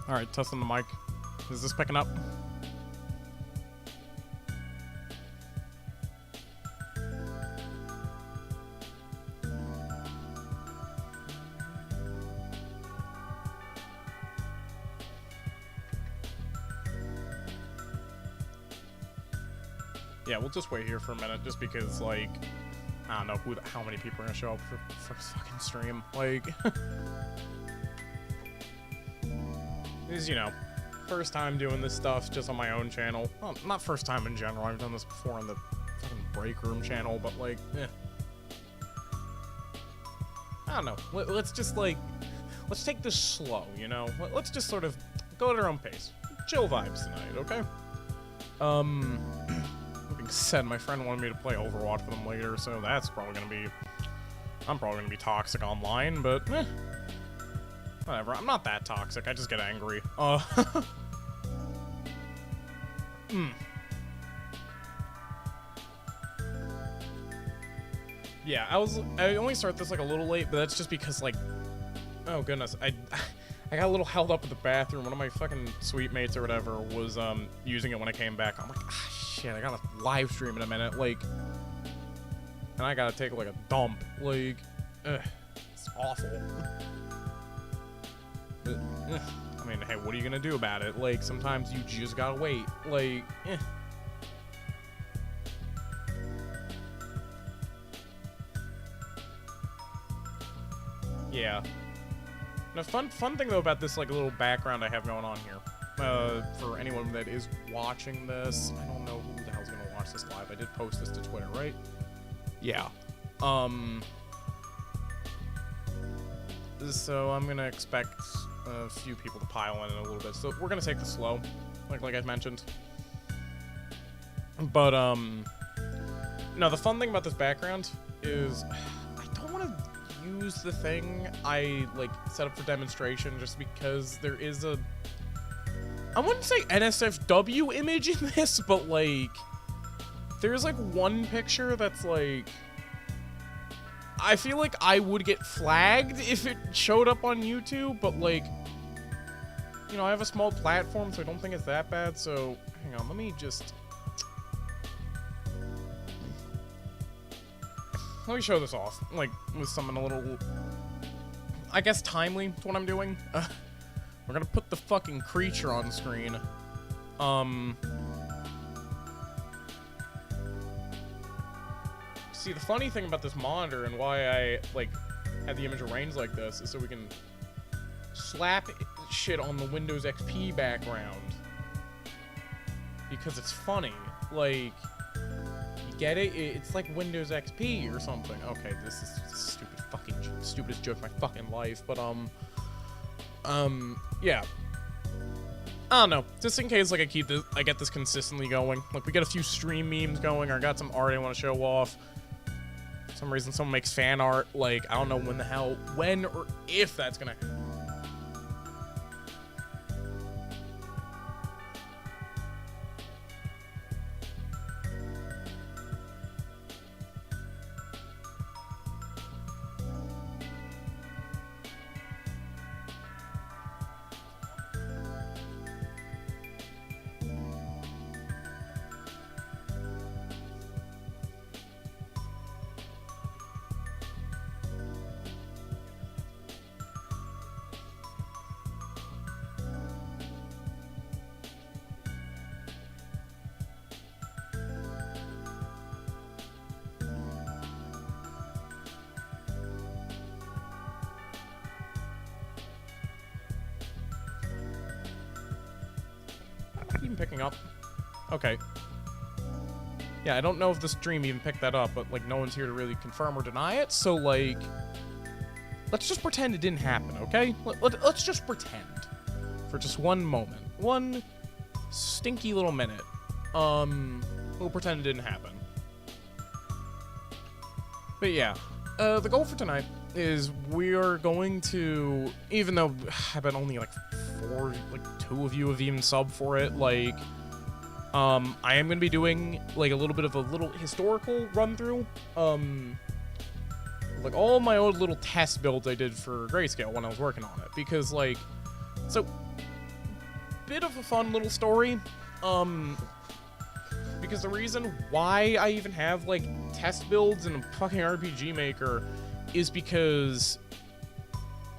Alright, testing the mic. Is this picking up? Yeah, we'll just wait here for a minute, just because, like, I don't know how many people are gonna show up for this fucking stream. Like, this is, you know, first time doing this stuff just on my own channel. Well, not first time in general. I've done this before on the fucking break room channel, but, like, I don't know. Let's just, like, let's take this slow, you know? Let's just sort of go at our own pace. Chill vibes tonight, okay? Said my friend wanted me to play Overwatch with him later, so that's probably gonna be, I'm probably gonna be toxic online, but whatever. I'm not that toxic, I just get angry. Yeah, I only start this like a little late, but that's just because, like, oh goodness, I got a little held up at the bathroom. One of my fucking suite mates or whatever was using it when I came back. I'm like, ah, shit, I gotta live stream in a minute, like, and I gotta take like a dump, like, it's awful. But, I mean, hey, what are you gonna do about it? Like, sometimes you just gotta wait, like, Yeah. The fun thing though about this, like, little background I have going on here, for anyone that is watching this, I don't know who the hell's gonna watch this live. I did post this to Twitter, right? Yeah. So I'm gonna expect a few people to pile in a little bit. So we're gonna take this slow, like I mentioned. But no, the fun thing about this background is I don't want to use the thing I like set up for demonstration just because there is a, I wouldn't say NSFW image in this, but like there's like one picture that's like, I feel like I would get flagged if it showed up on YouTube, but like, you know, I have a small platform, so I don't think it's that bad. So hang on, let me show this off, like, with something a little, I guess, timely to what I'm doing. We're gonna put the fucking creature on screen. See, the funny thing about this monitor and why I, like, had the image arranged like this is so we can slap shit on the Windows XP background. Because it's funny. Like, get it? It's like Windows XP or something. Okay, this is stupidest joke of my fucking life, but yeah. I don't know. Just in case, like, I get this consistently going. Like, we get a few stream memes going, or I got some art I want to show off. For some reason, someone makes fan art. Like, I don't know when or if that's gonna happen. Even picking up. Okay. Yeah, I don't know if the stream even picked that up, but, like, no one's here to really confirm or deny it, so, like, let's just pretend it didn't happen, okay? Let's just pretend for just one moment. One stinky little minute. We'll pretend it didn't happen. But yeah, the goal for tonight is we're going to, even though I bet only, like, 2 of you have even subbed for it, like, I am going to be doing, like, a little bit of a little historical run-through, like, all my old little test builds I did for Greyscale when I was working on it, because, like, so, bit of a fun little story. Because the reason why I even have, like, test builds in a fucking RPG Maker is because...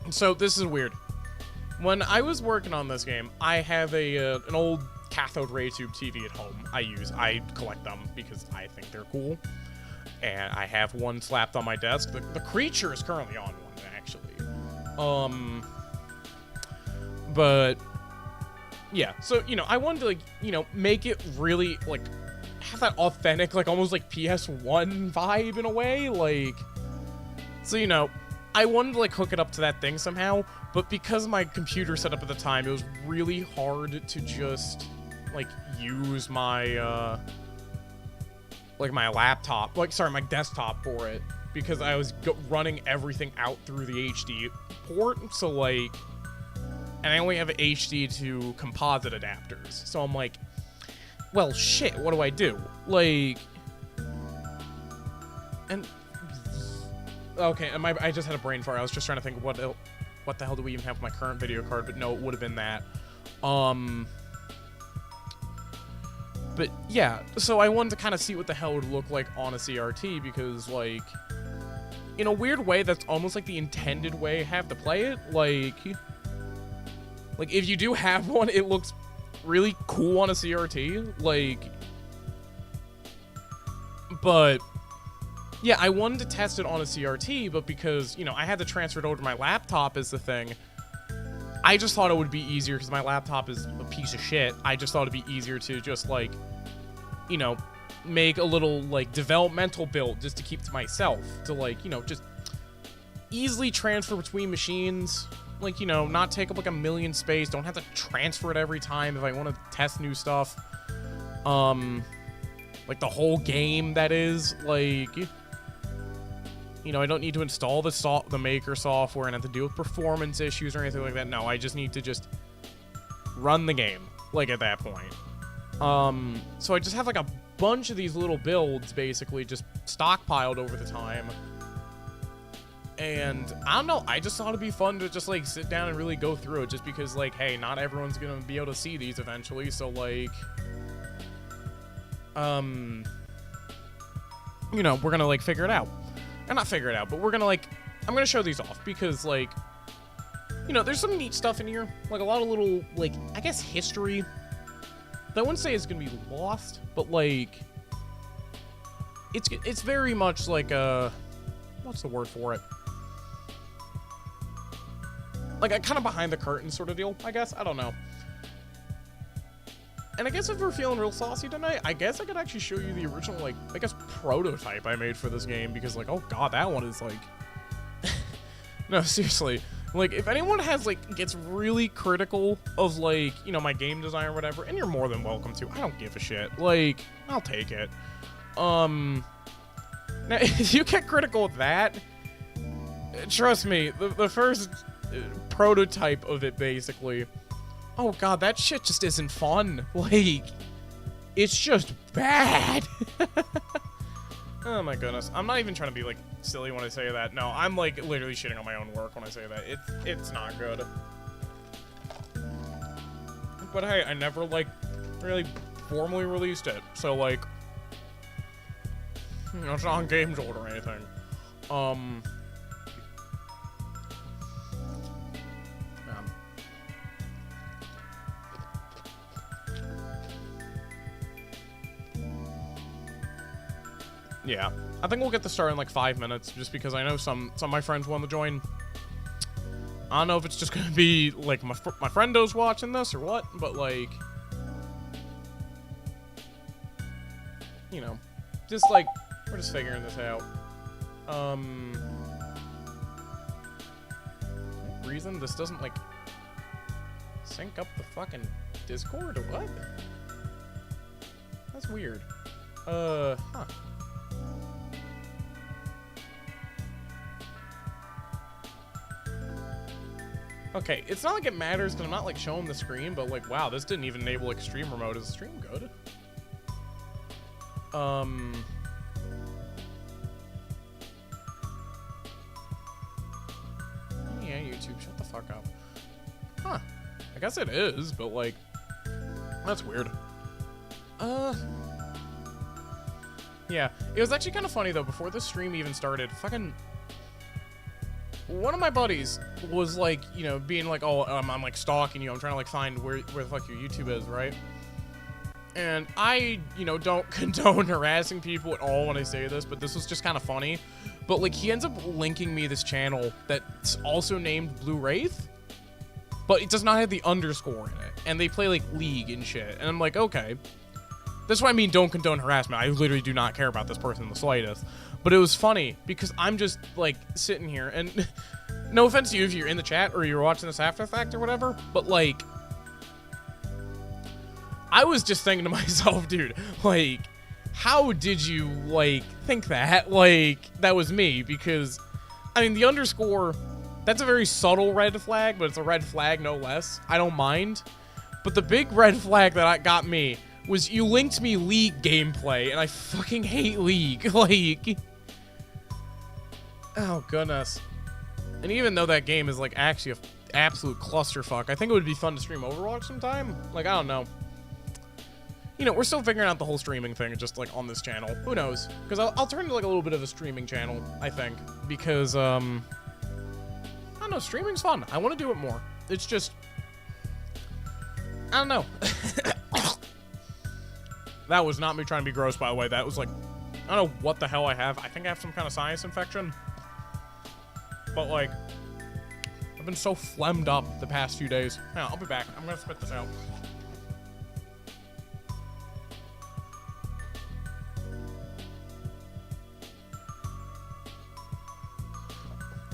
So, this is weird. When I was working on this game, I have an old cathode ray tube TV at home I collect them because I think they're cool. And I have one slapped on my desk. The creature is currently on one, actually. But... Yeah, so, you know, I wanted to, like, you know, make it really, like... have that authentic, like, almost like PS1 vibe in a way, like, so, you know, I wanted to, like, hook it up to that thing somehow, but because my computer setup at the time, it was really hard to just, like, use my, like, my laptop, like, sorry, my desktop for it, because I was running everything out through the HD port, so, like, and I only have HD to composite adapters, so I'm like, well, shit, what do I do? Like... And... Okay, I just had a brain fart. I was just trying to think, what the hell do we even have with my current video card? But no, it would have been that. But, yeah. So I wanted to kind of see what the hell it would look like on a CRT, because, like... In a weird way, that's almost like the intended way I have to play it. Like, if you do have one, it looks... really cool on a CRT, like, but, yeah, I wanted to test it on a CRT, but because, you know, I had to transfer it over to my laptop as the thing, I just thought it would be easier, because my laptop is a piece of shit, I just thought it'd be easier to just, like, you know, make a little, like, developmental build, just to keep to myself, to, like, you know, just easily transfer between machines, like, you know, not take up, like, a million space, don't have to transfer it every time if I want to test new stuff, like, the whole game, that is, like, you know, I don't need to install the Maker software and have to deal with performance issues or anything like that, no, I just need to just run the game, like, at that point, so I just have, like, a bunch of these little builds, basically, just stockpiled over the time. And, I don't know, I just thought it'd be fun to just, like, sit down and really go through it, just because, like, hey, not everyone's gonna be able to see these eventually, so, like, you know, we're gonna, like, figure it out. Or not figure it out, but we're gonna, like, I'm gonna show these off, because, like, you know, there's some neat stuff in here, like, a lot of little, like, I guess history, that I wouldn't say is gonna be lost, but, like, it's very much like a, what's the word for it? Like, a kind of behind the curtain sort of deal, I guess? I don't know. And I guess if we're feeling real saucy tonight, I guess I could actually show you the original, like, I guess, prototype I made for this game, because, like, oh god, that one is, like... No, seriously. Like, if anyone has, like, gets really critical of, like, you know, my game design or whatever, and you're more than welcome to, I don't give a shit. Like, I'll take it. Now, if you get critical of that, trust me, the first... prototype of it, basically. Oh god, that shit just isn't fun. Like, it's just bad. Oh my goodness. I'm not even trying to be, like, silly when I say that. No, I'm, like, literally shitting on my own work when I say that. It's not good. But hey, I never, like, really formally released it. So, like, you know, it's not on Games Jolt or anything. Yeah, I think we'll get the start in like 5 minutes, just because I know some of my friends want to join. I don't know if it's just gonna be like my friendos watching this or what, but like, you know, just like we're just figuring this out. Reason this doesn't like sync up the fucking Discord or what? That's weird. Huh. Okay, it's not like it matters because I'm not like showing the screen, but like, wow, this didn't even enable extreme remote. Is the stream good? Yeah, YouTube, shut the fuck up. Huh. I guess it is, but like, That's weird. Yeah, it was actually kind of funny though. Before the stream even started, fucking one of my buddies was like, you know, being like, "Oh, I'm like stalking you. I'm trying to like find where the fuck your YouTube is, right?" And I, you know, don't condone harassing people at all when I say this, but this was just kind of funny. But like, he ends up linking me this channel that's also named Blue Wraith, but it does not have the underscore in it, and they play like League and shit. And I'm like, okay. That's what I mean, don't condone harassment. I literally do not care about this person in the slightest. But it was funny because I'm just like sitting here, and no offense to you if you're in the chat or you're watching this after the fact or whatever, but like, I was just thinking to myself, dude, like, how did you like think that? Like, that was me? Because I mean, the underscore, that's a very subtle red flag, but it's a red flag no less. I don't mind. But the big red flag that got me was you linked me League gameplay, and I fucking hate League. Like, oh goodness. And even though that game is like actually an absolute clusterfuck, I think it would be fun to stream Overwatch sometime. Like, I don't know. You know, we're still figuring out the whole streaming thing just like on this channel. Who knows? Because I'll turn to like a little bit of a streaming channel, I think. Because, I don't know, streaming's fun. I want to do it more. It's just, I don't know. That was not me trying to be gross, by the way. That was like, I don't know what the hell I have. I think I have some kind of sinus infection. But like, I've been so phlegmed up the past few days. Yeah, I'll be back. I'm gonna spit this out.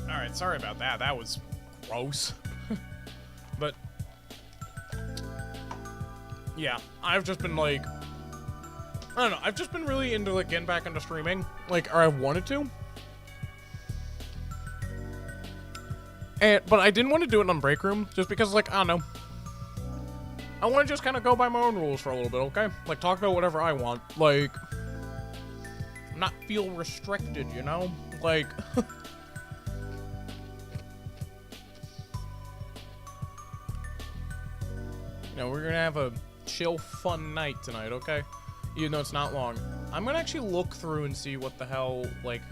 Alright, sorry about that. That was gross. But yeah, I've just been like, I don't know, I've just been really into like getting back into streaming, like, or I wanted to. But I didn't want to do it on Break Room, just because, like, I don't know. I want to just kind of go by my own rules for a little bit, okay? Like, talk about whatever I want. Like, not feel restricted, you know? Like, you know, we're gonna have a chill, fun night tonight, okay? Even though it's not long. I'm gonna actually look through and see what the hell, like,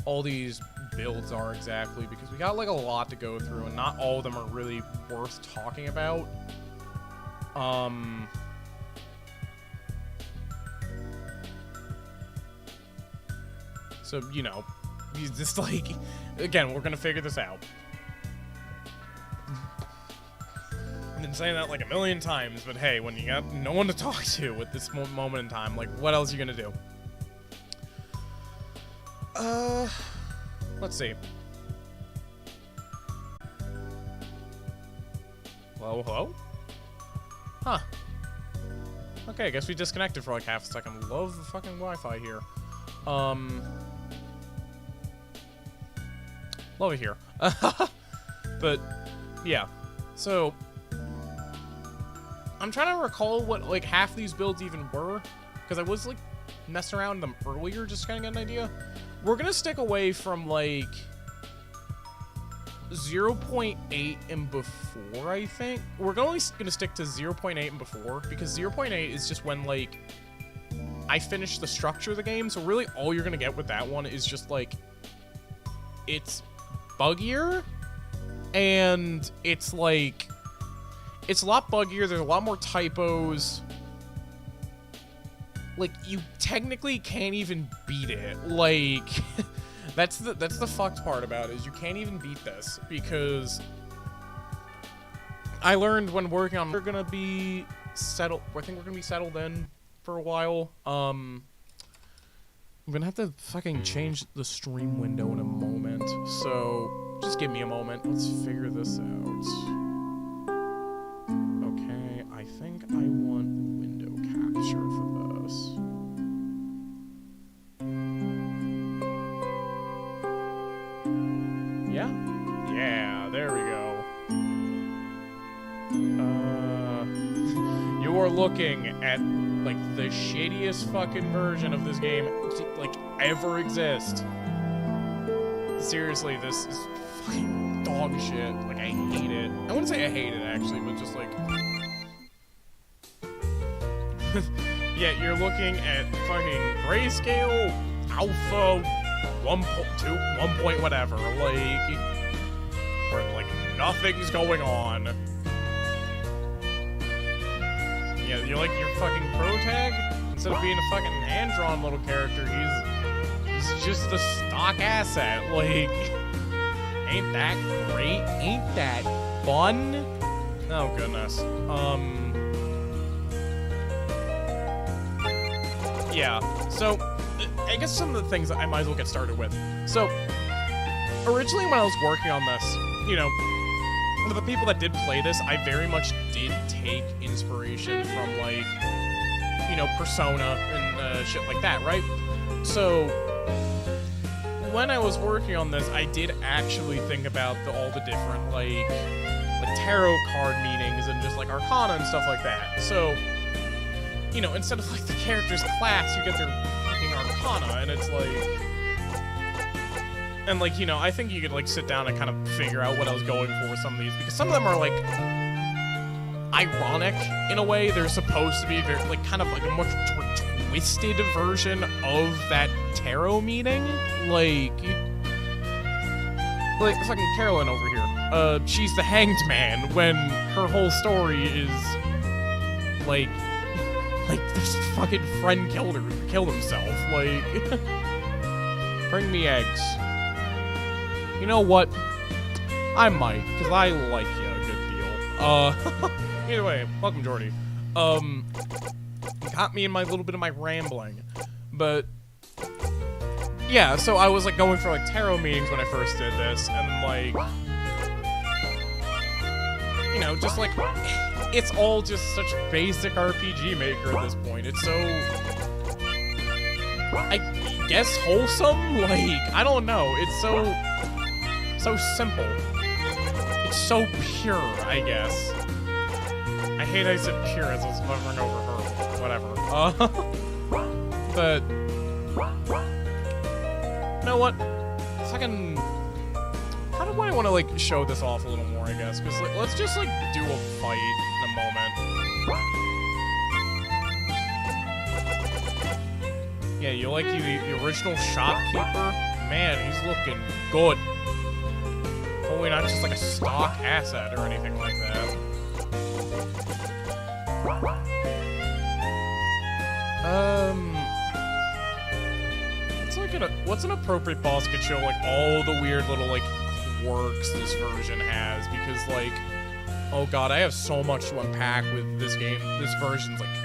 all these builds are exactly, because we got, like, a lot to go through, and not all of them are really worth talking about. So, you know, he's just, like, again, we're gonna figure this out. I've been saying that like a million times, but hey, when you got no one to talk to at this moment in time, like, what else are you gonna do? Let's see. Hello, hello? Huh. Okay, I guess we disconnected for like half a second. Love the fucking Wi-Fi here. Love it here. But, yeah. So, I'm trying to recall what, like, half these builds even were, because I was, like, messing around them earlier, just kind of get an idea. We're gonna stick away from, like, 0.8 and before, I think. We're only gonna stick to 0.8 and before, because 0.8 is just when, like, I finish the structure of the game, so really all you're gonna get with that one is just, like, it's buggier, and it's, like, it's a lot buggier, there's a lot more typos. Like, you technically can't even beat it. Like, that's the fucked part about it, is you can't even beat this, because I learned when working on, we're gonna be settled, I think we're gonna be settled in for a while. I'm gonna have to fucking change the stream window in a moment, so just give me a moment. Let's figure this out. Okay, I think I want window capture for this. Yeah? Yeah, there we go. You are looking at, like, the shittiest fucking version of this game, like, ever exist. Seriously, this is fucking dog shit. Like, I hate it. I wouldn't say I hate it, actually, but just, like, Yeah, you're looking at fucking Greyscale, Alpha, 1.2, 1 point whatever, like, where, like, nothing's going on. Yeah, you're like your fucking protag? Instead of being a fucking hand-drawn little character, he's just a stock asset, like, ain't that great? Ain't that fun? Oh, goodness. Yeah, so, I guess some of the things I might as well get started with. So, originally when I was working on this, you know, for the people that did play this, I very much did take inspiration from, like, you know, Persona and shit like that, right? So, when I was working on this, I did actually think about all the different, like tarot card meanings and just, like, arcana and stuff like that. So, you know, instead of, like, the character's class, you get their fucking arcana, and it's like... And, like, you know, I think you could, like, sit down and kind of figure out what I was going for with some of these, because some of them are, like, ironic, in a way. They're supposed to be very, like, kind of, like, a much more twisted version of that tarot meaning. Like fucking Carolyn over here. She's the hanged man, when her whole story is, like, this fucking friend killed himself, like, bring me eggs. You know what? I might, because I like you a good deal. Either way, welcome, Jordy. Got me in my little bit of my rambling, but, yeah, so I was, like, going for, like, tarot meetings when I first did this, and, like, you know, just, like, it's all just such basic RPG Maker at this point. It's so, I guess, wholesome? Like, I don't know. It's so simple. It's so pure, I guess. I hate I said pure as I was hovering over her. Whatever. But, you know what? Fucking... How do I want to, like, show this off a little more, I guess? Because, like, let's just, like, do a fight in a moment. Yeah, you like the original shopkeeper? Man, he's looking good. Hopefully not just, like, a stock asset or anything like that. What's an appropriate boss could show, like, all the weird little, like, quirks this version has, because, like, oh god, I have so much to unpack with this game. This version's, like,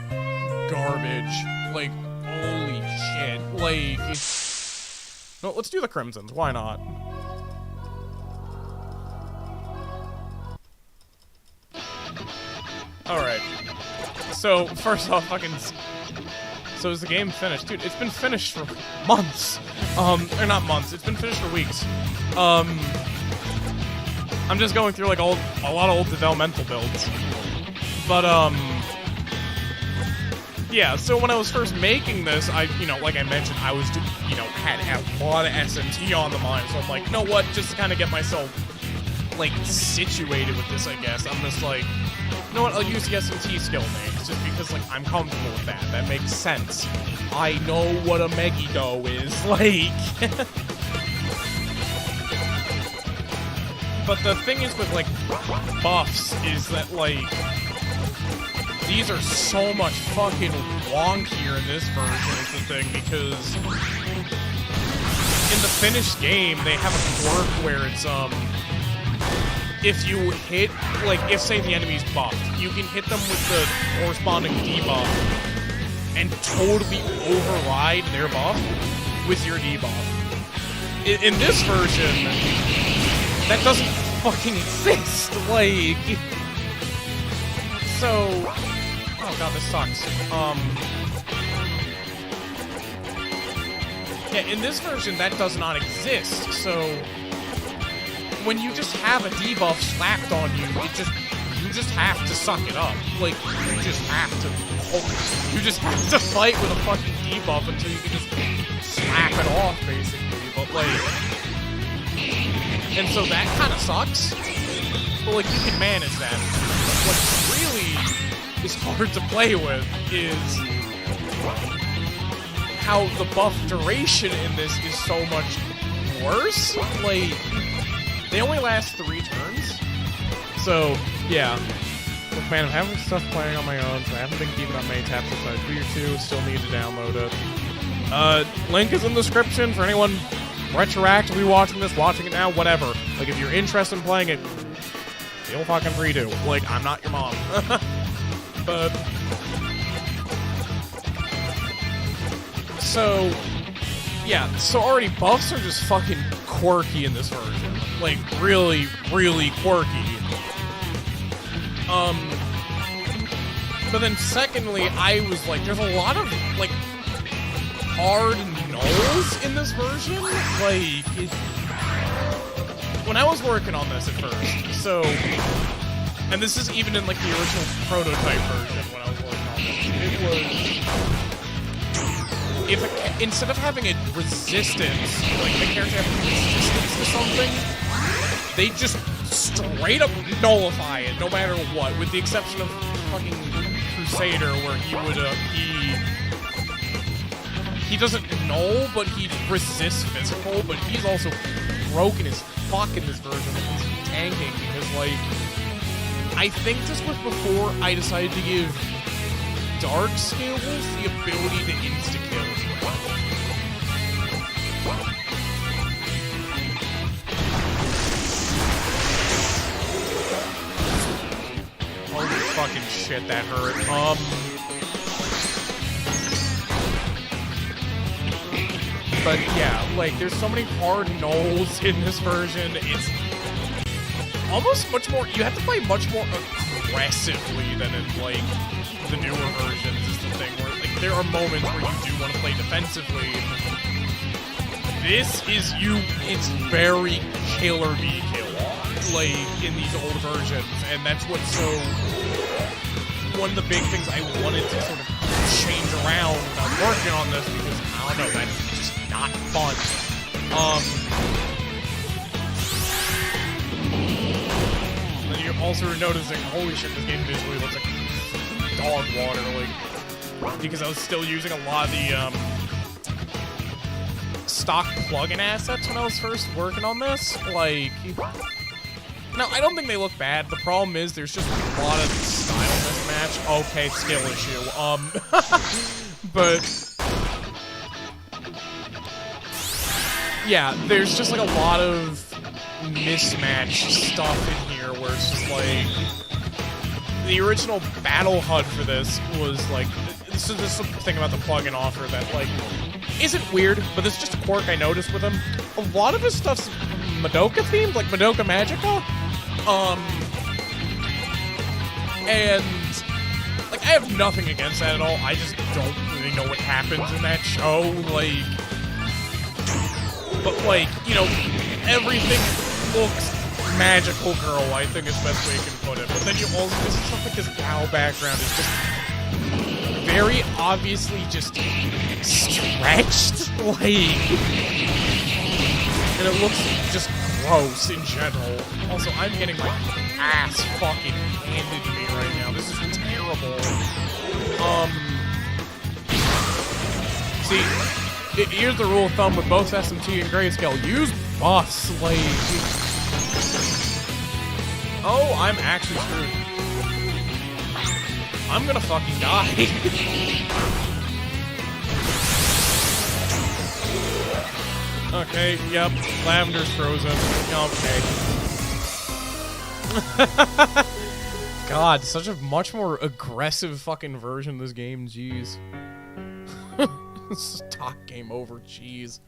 garbage. Like, holy shit. Like, no, let's do the Crimsons. Why not? Alright. So, first off, so is the game finished? Dude, it's been finished for months. Or not months, it's been finished for weeks. I'm just going through, like, a lot of old developmental builds. But, yeah, so when I was first making this, you know, like I mentioned, I was, you know, had a lot of SMT on the mind, so I'm like, you know what, just to kind of get myself, like, situated with this, I guess, I'm just like, you know what, I'll use the SMT skill names, just because, like, I'm comfortable with that. That makes sense. I know what a Megiddo is, like... But the thing is with, like, buffs is that, like, these are so much fucking wonkier in this version is the thing, because in the finished game, they have a quirk where it's, if you hit, like, if, say, the enemy's buffed, you can hit them with the corresponding debuff and totally override their buff with your debuff. In this version, that doesn't fucking exist, like... So... Oh god, this sucks. Yeah, in this version, that does not exist, so... When you just have a debuff slapped on you, you just have to suck it up. Like, you just have to... You just have to fight with a fucking debuff until you can just slap it off, basically, but, like... And so that kind of sucks, but, like, you can manage that. What's really is hard to play with is how the buff duration in this is so much worse. Like, they only last 3 turns. So, yeah. Look, man, I'm having stuff playing on my own, so I haven't been keeping on main tabs since I was 3 or 2. Still need to download it. Link is in the description for anyone retroactively watching this, watching it now, whatever. Like, if you're interested in playing it, feel fucking free to. Like, I'm not your mom. But... So... Yeah, so already buffs are just fucking quirky in this version. Like, really, really quirky. But then secondly, I was like, there's a lot of, like, hard nulls in this version. Like, when I was working on this at first, so, and this is even in, like, the original prototype version when I was working on this, it was, instead of having a resistance, like, the character having resistance to something, they just straight up nullify it, no matter what, with the exception of fucking Crusader, where he would, he doesn't null, but he resists physical, but he's also broken as fuck in this version with his tanking, because, like, I think this was before I decided to give Darkscale the ability to insta-kill as well. Holy fucking shit, that hurt. But yeah, like, there's so many hard nulls in this version. It's almost much more, you have to play much more aggressively than in, like, the newer versions is the thing, where, like, there are moments where you do want to play defensively. This is it's very kill or be kill, like, in these old versions, and that's what's so, one of the big things I wanted to sort of change around when I was working on this, because, I don't know, that's just not fun. And then you're also noticing, holy shit, this game visually looks like dog water, like, because I was still using a lot of the, stock plugin assets when I was first working on this, like, now, I don't think they look bad. The problem is there's just a lot of style mismatch. Okay, skill issue. But yeah, there's just like a lot of mismatched stuff in here where it's just like the original battle HUD for this was like this is the thing about the plugin offer that like isn't weird, but it's just a quirk I noticed with him. A lot of his stuff's Madoka themed, like Madoka Magica. And like I have nothing against that at all. I just don't really know what happens in that show, like, but like, you know, everything looks magical girl, I think is the best way you can put it. But then you also, this is something, this WoW background is just very obviously just stretched, like, and it looks just gross in general. Also, I'm getting my ass fucking handed to me right now. This is terrible. See, here's the rule of thumb with both SMT and Greyscale. Use buffs, like... Oh, I'm actually screwed. I'm gonna fucking die. Okay, yep, Lavender's frozen. Okay. God, such a much more aggressive fucking version of this game, jeez. Stock game over, jeez.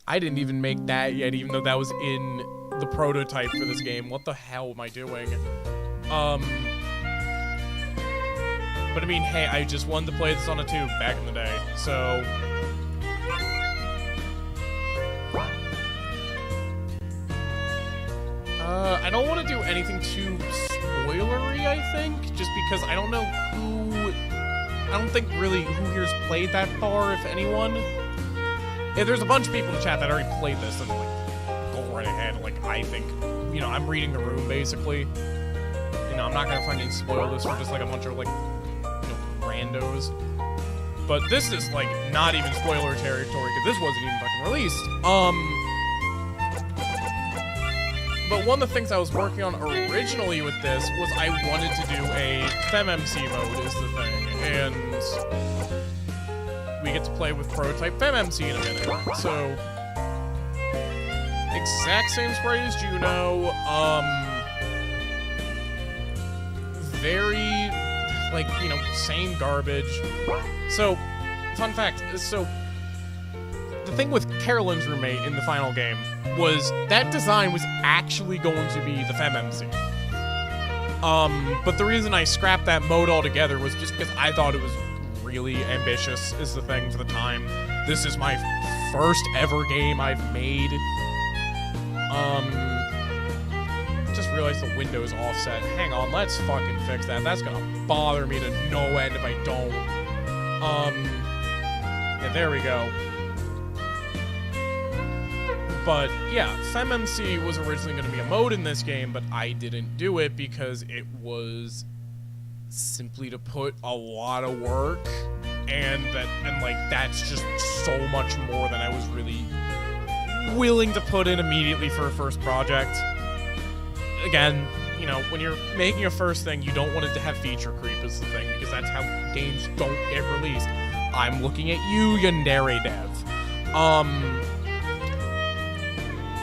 I didn't even make that yet, even though that was in the prototype for this game. What the hell am I doing? But I mean, hey, I just wanted to play this on a tube back in the day, so... I don't want to do anything too spoilery, I think, just because I don't know I don't think really who here's played that far, if anyone. Yeah, there's a bunch of people in the chat that already played this, and like, go right ahead, like, I think. You know, I'm reading the room, basically. You know, I'm not gonna fucking spoil this for just, like, a bunch of, like, randos. But this is, like, not even spoiler territory, because this wasn't even fucking released. But one of the things I was working on originally with this was I wanted to do a FemMC mode is the thing, and we get to play with prototype FemMC in a minute. So, exact same sprite as Juno, very, like, you know, same garbage. So, fun fact, so, the thing with Carolyn's roommate in the final game was that design was actually going to be the FemMC. But the reason I scrapped that mode altogether was just because I thought it was really ambitious is the thing for the time. This is my first ever game I've made. Just realized the window's offset. Hang on, let's fucking fix that. That's gonna bother me to no end if I don't. Yeah, there we go. But, yeah, FemMC was originally going to be a mode in this game, but I didn't do it because it was simply to put a lot of work, and like, that's just so much more than I was really willing to put in immediately for a first project. Again, you know, when you're making a first thing, you don't want it to have feature creep is the thing, because that's how games don't get released. I'm looking at you, Yandere Dev.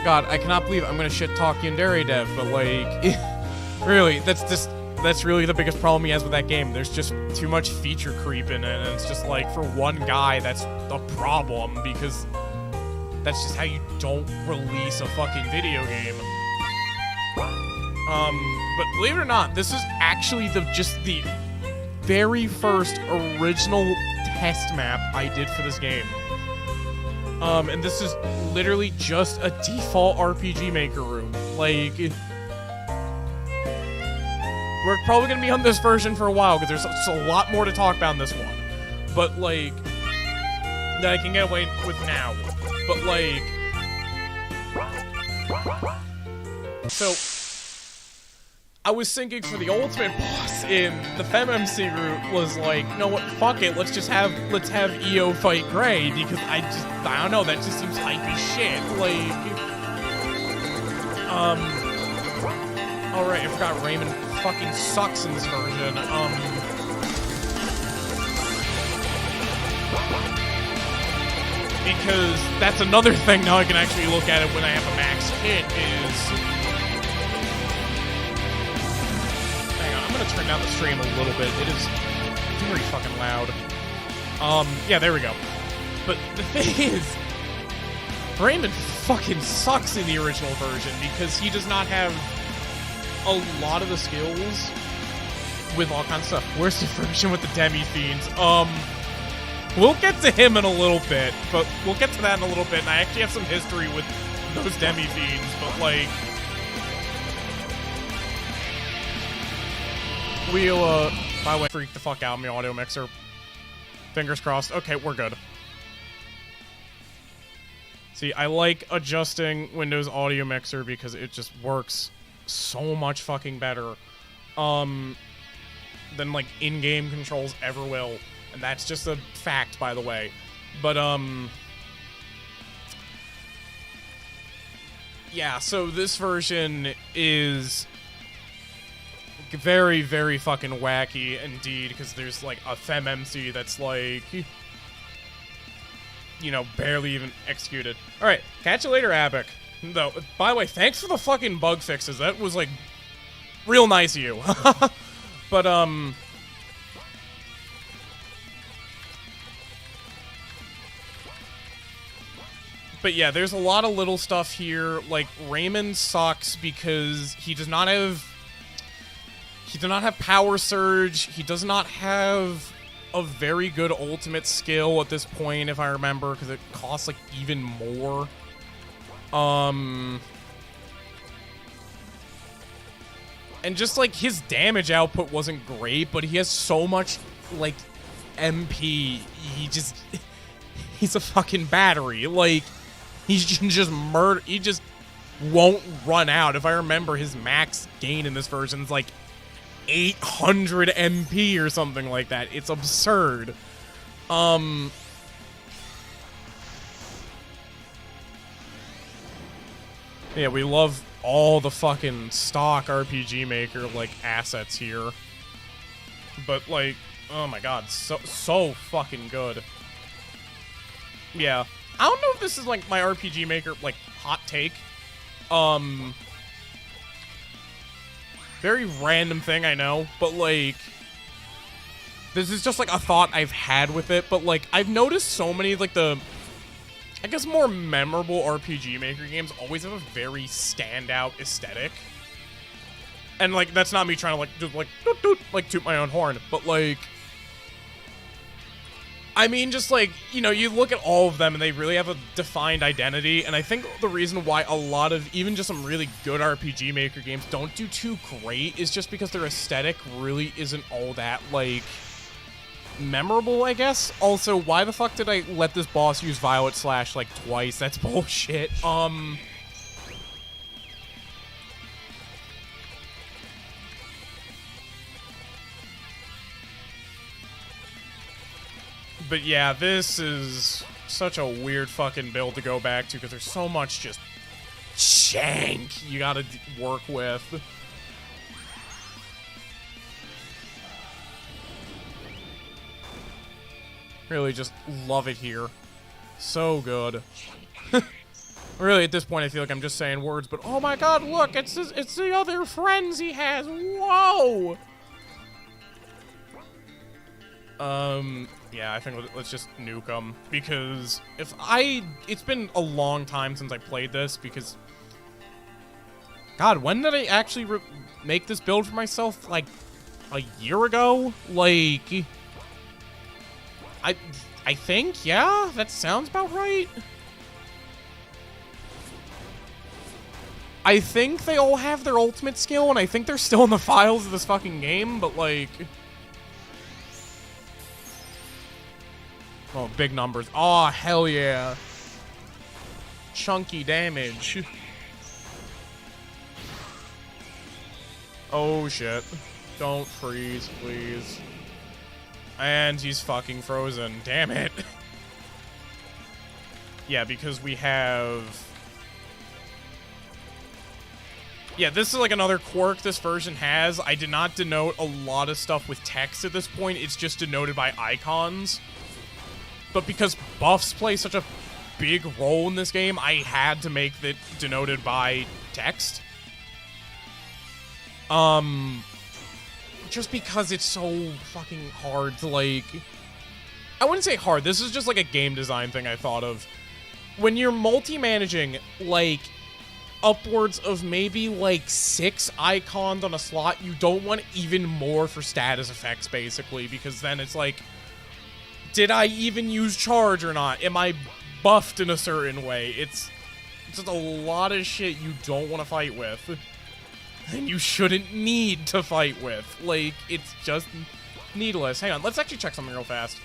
God, I cannot believe I'm gonna shit talk Yandere Dev, but like, really, that's really the biggest problem he has with that game. There's just too much feature creep in it, and it's just like, for one guy, that's a problem, because that's just how you don't release a fucking video game. But believe it or not, this is actually just the very first original test map I did for this game. And this is literally just a default RPG Maker room. Like, we're probably gonna be on this version for a while, because there's a lot more to talk about in this one. But, like, that I can get away with now. But, like, so, I was thinking for the ultimate boss in the FemMC route was like, you know what, fuck it, let's have EO fight Grey, because I don't know, that just seems hype as shit. Like, alright, I forgot Raymond fucking sucks in this version. Because that's another thing now I can actually look at it when I have a max hit is... I'm gonna turn down the stream a little bit. It is very fucking loud. Yeah, there we go. But the thing is, Raymond fucking sucks in the original version because he does not have a lot of the skills with all kinds of stuff. Where's the version with the demi-fiends? We'll get to him in a little bit, but we'll get to that in a little bit, and I actually have some history with those demi-fiends, but like... We'll, by the way, freak the fuck out in the audio mixer. Fingers crossed. Okay, we're good. See, I like adjusting Windows Audio Mixer because it just works so much fucking better than, like, in-game controls ever will. And that's just a fact, by the way. But, yeah, so this version is... very, very fucking wacky indeed, because there's, like, a FemMC that's, like, you know, barely even executed. Alright, catch you later, Abic. Though, by the way, thanks for the fucking bug fixes. That was, like, real nice of you. But, but yeah, there's a lot of little stuff here. Like, Raymond sucks because he does not have Power Surge. He does not have a very good ultimate skill at this point, if I remember, because it costs, like, even more. And just, like, his damage output wasn't great, but he has so much, like, MP. He's a fucking battery. Like, he just he just won't run out. If I remember, his max gain in this version is, like, 800 MP or something like that. It's absurd. Yeah, we love all the fucking stock RPG Maker, like, assets here. But, like, oh my god, so fucking good. Yeah. I don't know if this is, like, my RPG Maker, like, hot take. Very random thing, I know, but, like, this is just, like, a thought I've had with it, but, like, I've noticed so many, like, the, I guess, more memorable RPG Maker games always have a very standout aesthetic. And, like, that's not me trying to, like, just, like, doot, doot, like, toot my own horn, but, like, I mean, just, like, you know, you look at all of them and they really have a defined identity, and I think the reason why a lot of, even just some really good RPG Maker games don't do too great is just because their aesthetic really isn't all that, like, memorable, I guess. Also, why the fuck did I let this boss use Violet Slash, like, twice? That's bullshit. But yeah, this is such a weird fucking build to go back to because there's so much just shank you gotta work with. Really just love it here. So good. Really, at this point, I feel like I'm just saying words, but oh my god, look, it's the other friends he has. Whoa! Yeah, I think let's just nuke them, because it's been a long time since I played this, because, god, when did I actually make this build for myself? Like, a year ago? Like, I think, yeah, that sounds about right. I think they all have their ultimate skill, and I think they're still in the files of this fucking game, but, like, oh, big numbers. Oh, hell yeah. Chunky damage. Oh, shit. Don't freeze, please. And he's fucking frozen. Damn it. Yeah, because we have... Yeah, this is like another quirk this version has. I did not denote a lot of stuff with text at this point. It's just denoted by icons. But because buffs play such a big role in this game, I had to make it denoted by text. Just because it's so fucking hard to, like... I wouldn't say hard, this is just like a game design thing I thought of. When you're multi-managing, like, upwards of maybe, like, 6 icons on a slot, you don't want even more for status effects, basically, because then it's like, did I even use charge or not? Am I buffed in a certain way? It's just a lot of shit you don't want to fight with. And you shouldn't need to fight with. Like, it's just needless. Hang on, let's actually check something real fast.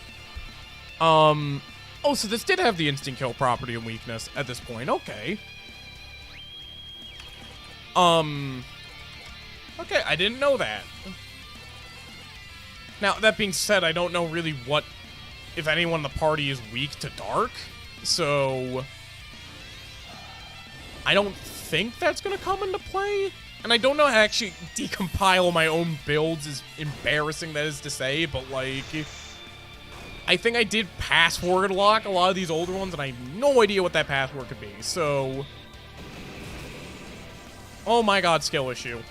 Oh, so this did have the instant kill property and weakness at this point. Okay. Okay, I didn't know that. Now, that being said, I don't know really what, if anyone in the party is weak to dark, so I don't think that's gonna come into play. And I don't know how to actually decompile my own builds, as embarrassing that is to say, but, like, I think I did password lock a lot of these older ones, and I have no idea what that password could be, so... Oh my god, skill issue.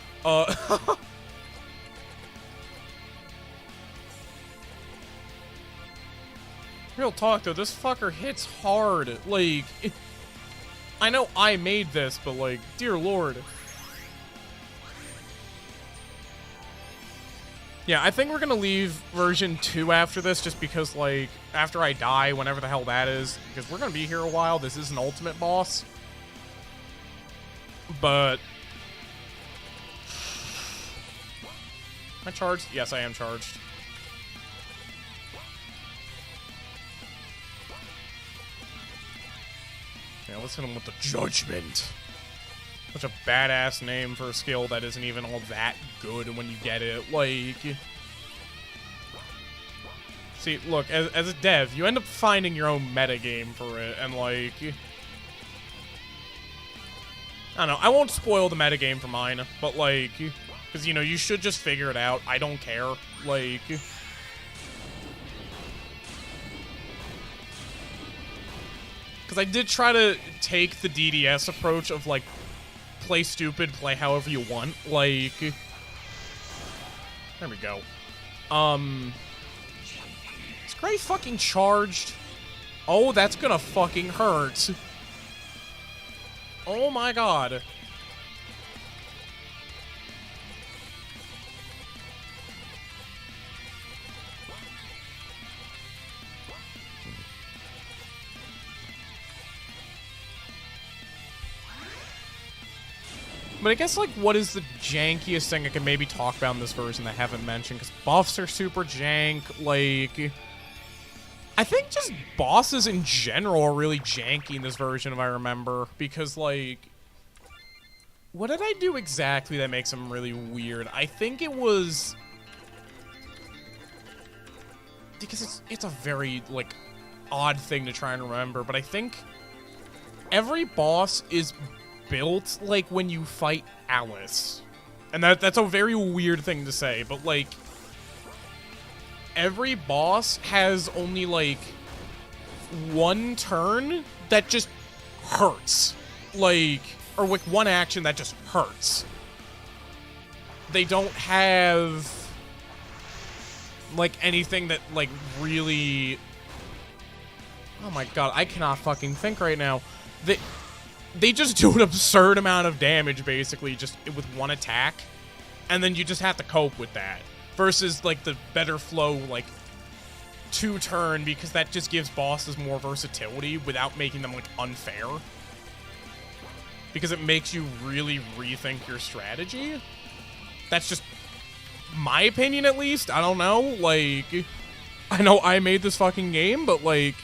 Real talk, though, this fucker hits hard. Like, I know I made this, but, like, dear lord. Yeah, I think we're gonna leave version 2 after this, just because, like, after I die, whenever the hell that is, because we're gonna be here a while. This is an ultimate boss. But... Am I charged? Yes, I am charged. Yeah, let's hit him with the judgment. Such a badass name for a skill that isn't even all that good when you get it. Like... See, look, as a dev, you end up finding your own metagame for it, and like... I don't know, I won't spoil the metagame for mine, but like... Because, you know, you should just figure it out. I don't care. Like... Because I did try to take the DDS approach of, like, play stupid, play however you want. Like... There we go. Is Gray fucking charged? Oh, that's gonna fucking hurt. Oh my god. But I guess, like, what is the jankiest thing I can maybe talk about in this version that I haven't mentioned? Because buffs are super jank, like... I think just bosses in general are really janky in this version, if I remember. Because, like... What did I do exactly that makes them really weird? I think it was... Because it's a very, like, odd thing to try and remember. But I think every boss is built like when you fight Alice. And that's a very weird thing to say, but like every boss has only like one turn that just hurts. Like, or with one action that just hurts. They don't have like anything that like really... Oh my god, I cannot fucking think right now. They just do an absurd amount of damage, basically, just with one attack. And then you just have to cope with that. Versus, like, the better flow, like, 2-turn, because that just gives bosses more versatility without making them, like, unfair. Because it makes you really rethink your strategy. That's just my opinion, at least. I don't know. Like, I know I made this fucking game, but, like...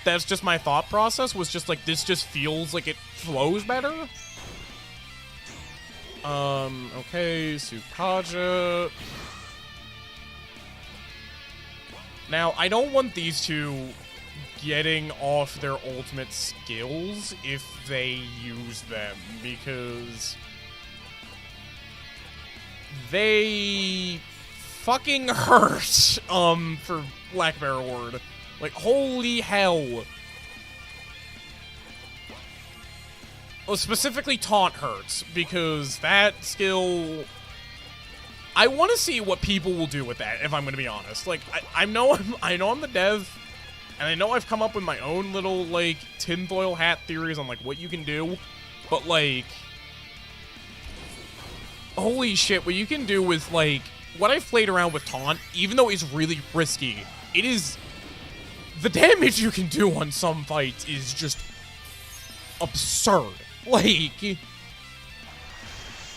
That's just my thought process, was just like, this just feels like it flows better. Okay, Sukaja. Now, I don't want these two getting off their ultimate skills if they use them, because they fucking hurt, for lack of a better word. Like, holy hell. Well, specifically Taunt hurts, because that skill... I want to see what people will do with that, if I'm going to be honest. Like, I know I'm the dev, and I know I've come up with my own little, like, tinfoil hat theories on, like, what you can do. But, like... Holy shit, what you can do with, like... What I've played around with Taunt, even though it's really risky, it is... The damage you can do on some fights is just absurd. Like,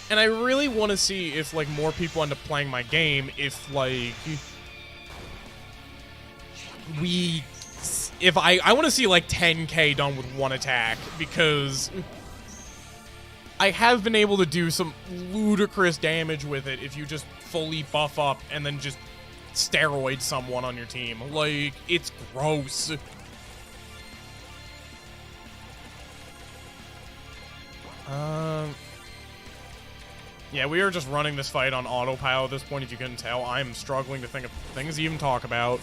and I really want to see if, like, more people end up playing my game, if, like, I want to see, like, 10k done with one attack, because I have been able to do some ludicrous damage with it if you just fully buff up and then just steroid someone on your team. Like, it's gross. Yeah, we are just running this fight on autopilot at this point, if you couldn't tell. I'm struggling to think of things to even talk about.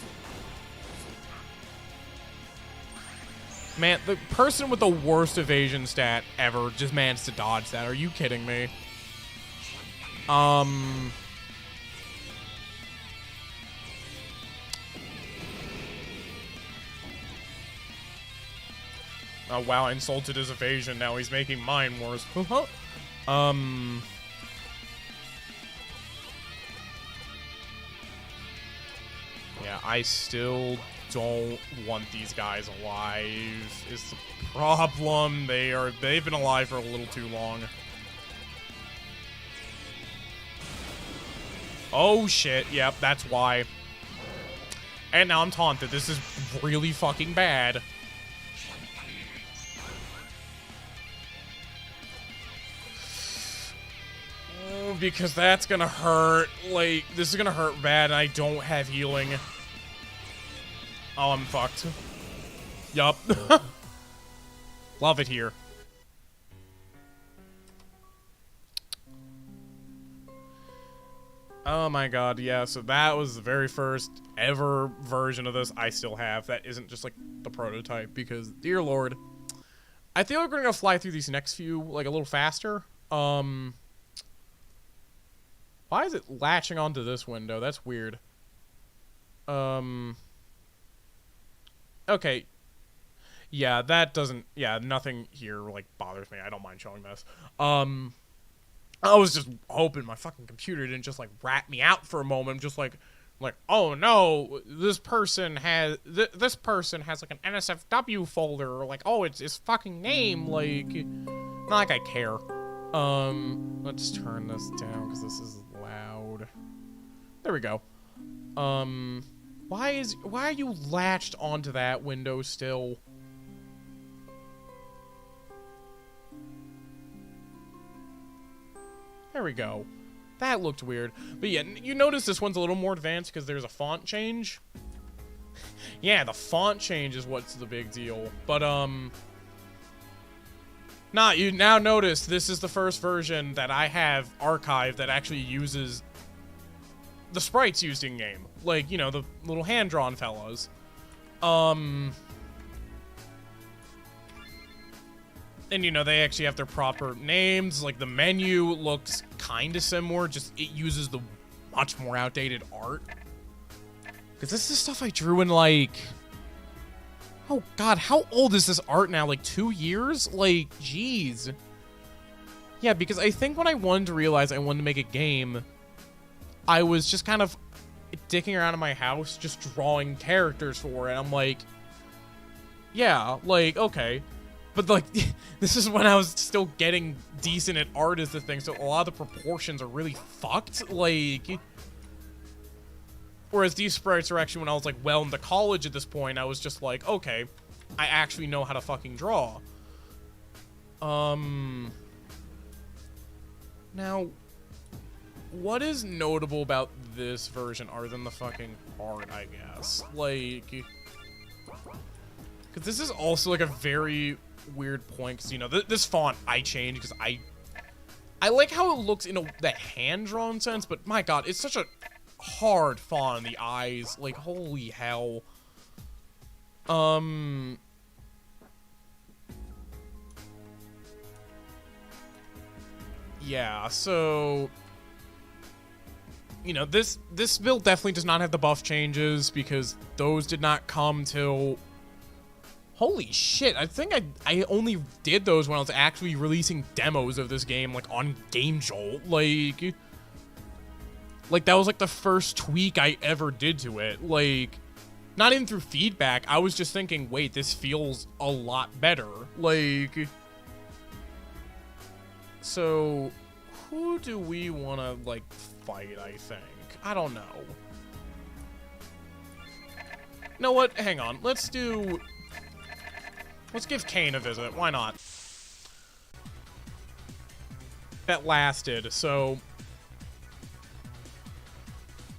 Man, the person with the worst evasion stat ever just managed to dodge that. Are you kidding me? Oh, wow, I insulted his evasion. Now he's making mine worse. Yeah, I still don't want these guys alive, is the problem. They've been alive for a little too long. Oh, shit. Yep, that's why. And now I'm taunted. This is really fucking bad. because that's gonna hurt. Like, this is gonna hurt bad, and I don't have healing. Oh, I'm fucked. Yup. Love it here. Oh my god, yeah, so that was the very first ever version of this I still have. That isn't just, like, the prototype, because, dear lord. I think we're gonna fly through these next few, like, a little faster. Why is it latching onto this window? That's weird. Okay. Yeah, that doesn't... Yeah, nothing here, like, bothers me. I don't mind showing this. I was just hoping my fucking computer didn't just, like, rat me out for a moment. Just like, oh no, this person has... This person has, like, an NSFW folder. Or, like, oh, it's his fucking name. Like, not like I care. Let's turn this down, because this is loud. There we go. Why are you latched onto that window still? There we go. That looked weird. But yeah, you notice this one's a little more advanced because there's a font change. Yeah, the font change is what's the big deal. But, nah, you now notice this is the first version that I have archived that actually uses the sprites used in-game. Like, you know, the little hand-drawn fellows. And, you know, they actually have their proper names. Like, the menu looks kind of similar, just it uses the much more outdated art. Because this is stuff I drew in, like... Oh, God, how old is this art now? Like, 2 years? Like, jeez. Yeah, because I think when I wanted to realize I wanted to make a game, I was just kind of dicking around in my house, just drawing characters for it. I'm like, yeah, like, okay. But, like, this is when I was still getting decent at art as the thing, so a lot of the proportions are really fucked, like... Whereas these sprites are actually when I was, like, well into college at this point, I was just like, okay, I actually know how to fucking draw. Now, what is notable about this version other than the fucking art, I guess? Like... Because this is also, like, a very... weird point, because, you know, this font I changed because I like how it looks in the hand-drawn sense, but my god, it's such a hard font in the eyes. Like, holy hell. Yeah, so... You know, this build definitely does not have the buff changes, because those did not come till... Holy shit, I think I only did those when I was actually releasing demos of this game, like, on Game Jolt. Like, that was, like, the first tweak I ever did to it. Like, not even through feedback, I was just thinking, wait, this feels a lot better. Like, so, who do we want to, like, fight, I think? I don't know. You know what? Hang on. Let's give Kane a visit. Why not? That lasted, so...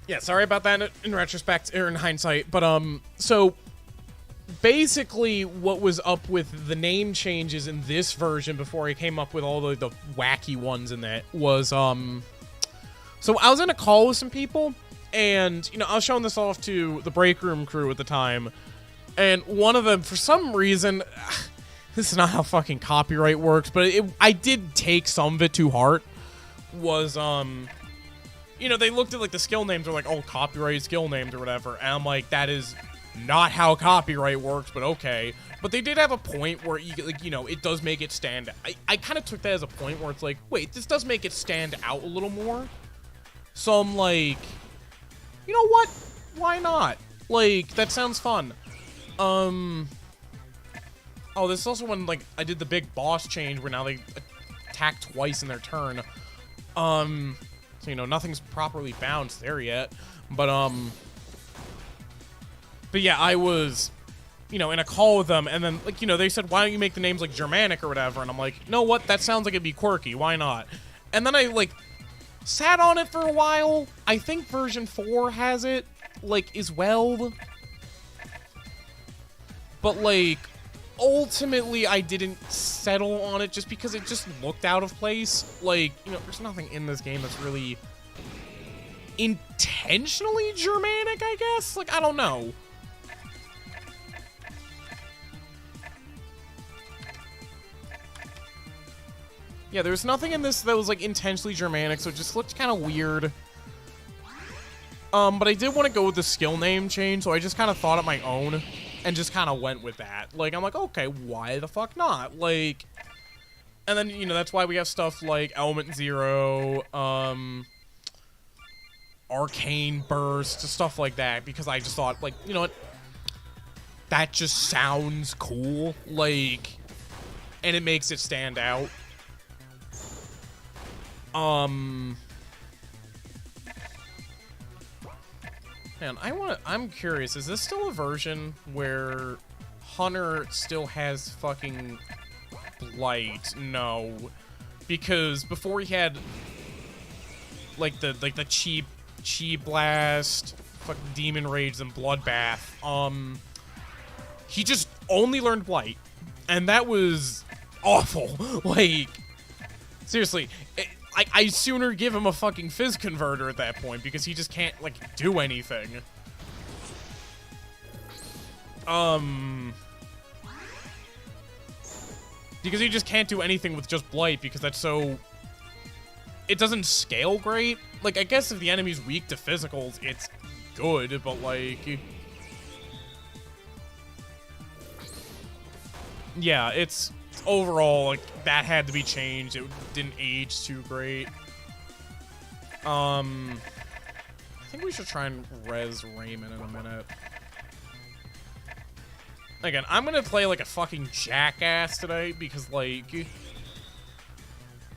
Yeah, sorry about that in retrospect, or in hindsight, but, so... Basically, what was up with the name changes in this version before I came up with all the wacky ones in that was, So I was in a call with some people, and, you know, I was showing this off to the break room crew at the time, and one of them, for some reason, this is not how fucking copyright works, but I did take some of it to heart, was, you know, they looked at, like, the skill names, they're like, oh, copyright skill names or whatever, and I'm like, that is not how copyright works, but okay. But they did have a point where, you know, it does make it stand, I kind of took that as a point where it's like, wait, this does make it stand out a little more, so I'm like, you know what, why not? Like, that sounds fun. Oh, this is also when, like, I did the big boss change where now they attack twice in their turn. So, you know, nothing's properly bounced there yet. But yeah, I was, you know, in a call with them, and then, like, you know, they said, why don't you make the names, like, Germanic or whatever? And I'm like, you know what? That sounds like it'd be quirky. Why not? And then I, like, Sat on it for a while. I think version 4 has it, like, as well. But, like, ultimately, I didn't settle on it just because it just looked out of place. Like, you know, there's nothing in this game that's really intentionally Germanic, I guess? Like, I don't know. Yeah, there's nothing in this that was, like, intentionally Germanic, so it just looked kind of weird. But I did want to go with the skill name change, so I just kind of thought of my own and just kind of went with that. Like, I'm like, okay, why the fuck not? Like, and then, you know, that's why we have stuff like Element Zero, Arcane Burst, stuff like that, because I just thought, like, you know what? That just sounds cool, like, and it makes it stand out. Man, I'm curious, is this still a version where Hunter still has fucking Blight? No. Because before he had like the Chi Blast, fucking Demon Rage, and Bloodbath, he just only learned Blight. And that was awful. Like, seriously, I'd sooner give him a fucking Fizz Converter at that point, because he just can't, like, do anything. Because he just can't do anything with just Blight, because that's so... It doesn't scale great. Like, I guess if the enemy's weak to physicals, it's good, but, like... Yeah, it's... Overall, like, that had to be changed. It didn't age too great. I think we should try and res Raymond in a minute. Again, I'm gonna play like a fucking jackass today because, like,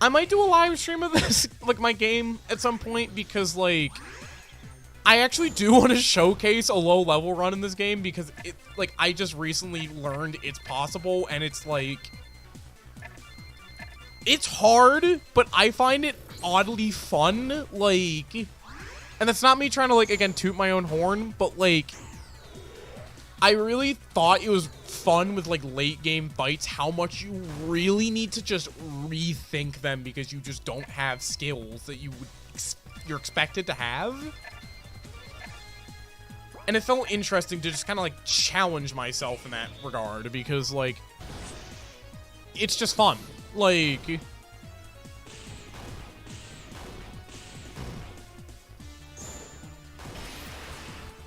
I might do a live stream of this, like, my game at some point, because, like, I actually do want to showcase a low-level run in this game because, it, like, I just recently learned it's possible, and it's, like... It's hard, but I find it oddly fun, like, and that's not me trying to, like, again, toot my own horn, but, like, I really thought it was fun with, like, late game fights, how much you really need to just rethink them because you just don't have skills that you're expected to have. And it felt interesting to just kind of, like, challenge myself in that regard because, like, it's just fun. Like,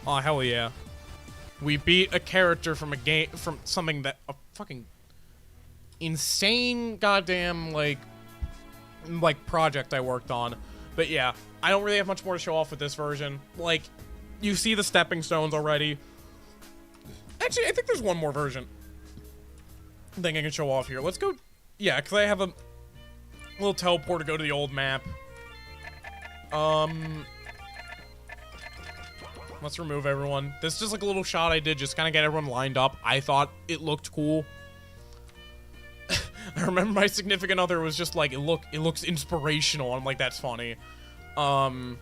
oh, hell yeah. We beat a character from a game, from something that, a fucking insane goddamn, like project I worked on. But yeah, I don't really have much more to show off with this version. Like, you see the stepping stones already. Actually, I think there's one more version thing I can show off here. Let's go. Yeah, because I have a little teleport to go to the old map. Let's remove everyone. This is just like a little shot I did, just kind of get everyone lined up. I thought it looked cool. I remember my significant other was just like, it looks inspirational. I'm like, that's funny. And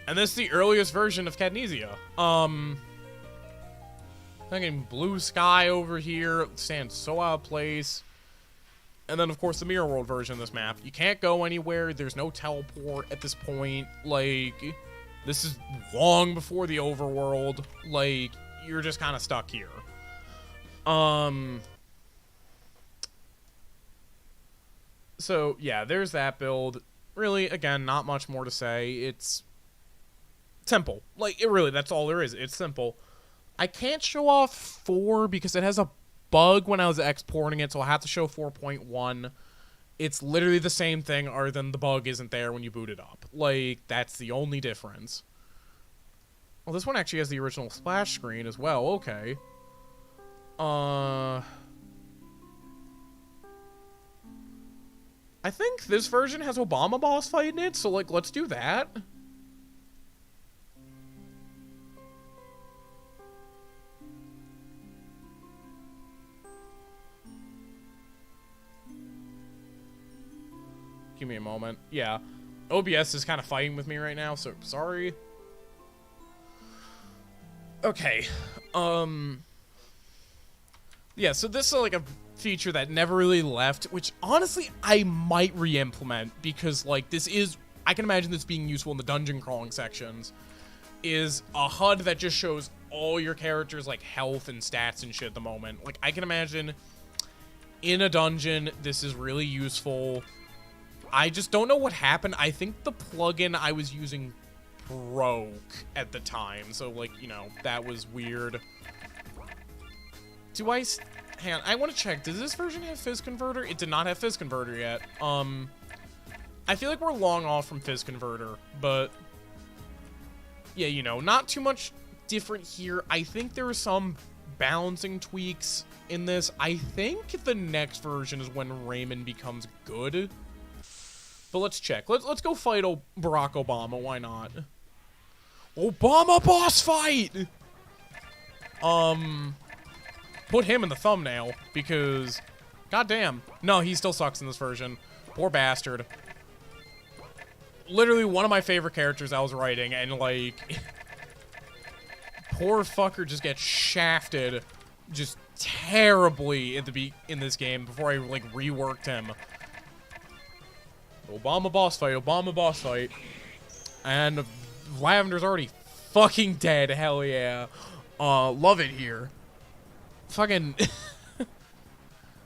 this is the earliest version of Cadnesia. Fucking blue sky over here. Stands so out of place. And then, of course, the Mirror World version of this map. You can't go anywhere. There's no teleport at this point. Like, this is long before the overworld. Like, you're just kind of stuck here. So, yeah, there's that build. Really, again, not much more to say. It's simple. Like, it really, that's all there is. It's simple. I can't show off 4 because it has a bug when I was exporting it, so I'll have to show 4.1. It's literally the same thing, other than the bug isn't there when you boot it up. Like, that's the only difference. Well, this one actually has the original splash screen as well. Okay. I think this version has Obama boss fight in it, so, like, let's do that. Give me a moment. Yeah. OBS is kind of fighting with me right now, so sorry. Okay. Yeah, so this is like a feature that never really left, which honestly I might re-implement because like this is, I can imagine this being useful in the dungeon crawling sections, is a HUD that just shows all your characters like health and stats and shit at the moment. Like I can imagine in a dungeon this is really useful. I just don't know what happened. I think the plugin I was using broke at the time, so like, you know, that was weird. Do I... Hang on, I want to check. Does this version have Fizz Converter? It did not have Fizz Converter yet. I feel like we're long off from Fizz Converter, but... Yeah, you know, not too much different here. I think there are some balancing tweaks in this. I think the next version is when Raymond becomes good. But let's check. Let's go fight Barack Obama. Why not? Obama boss fight! Put him in the thumbnail, because... Goddamn. No, he still sucks in this version. Poor bastard. Literally one of my favorite characters I was writing, and, like... poor fucker just gets shafted just terribly in this game before I, like, reworked him. Obama boss fight. And Lavender's already fucking dead, hell yeah. Love it here. Fucking...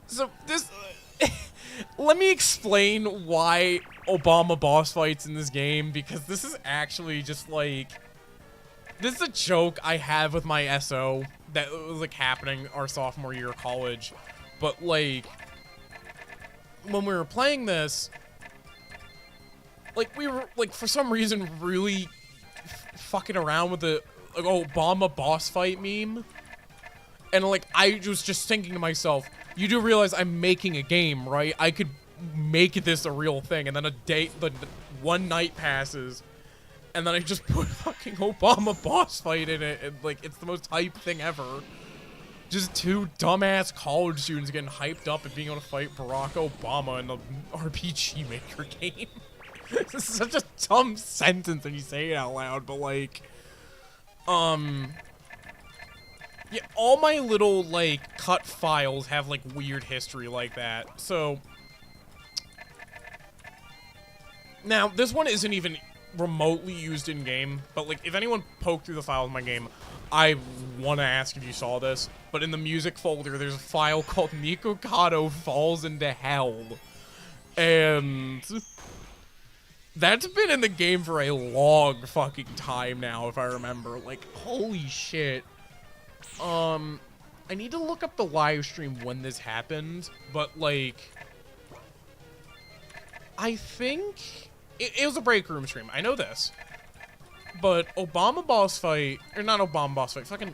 So, this... Let me explain why Obama boss fights in this game, because this is actually just, like... This is a joke I have with my SO that was, like, happening our sophomore year of college. But, like... When we were playing this... Like, we were, like, for some reason, really fucking around with the, like, Obama boss fight meme. And, like, I was just thinking to myself, you do realize I'm making a game, right? I could make this a real thing. And then one night passes, and then I just put fucking Obama boss fight in it. And, like, it's the most hype thing ever. Just two dumbass college students getting hyped up and being able to fight Barack Obama in the RPG Maker game. This is such a dumb sentence when you say it out loud, but like, yeah, all my little, like, cut files have, like, weird history like that, so, now, this one isn't even remotely used in-game, but, like, if anyone poked through the file of my game, I want to ask if you saw this, but in the music folder, there's a file called Nikocado Falls into Hell, and... That's been in the game for a long fucking time now, if I remember. Like, holy shit. I need to look up the live stream when this happened, but, like... I think... It was a break room stream, I know this. But Obama boss fight... Or not Obama boss fight, fucking...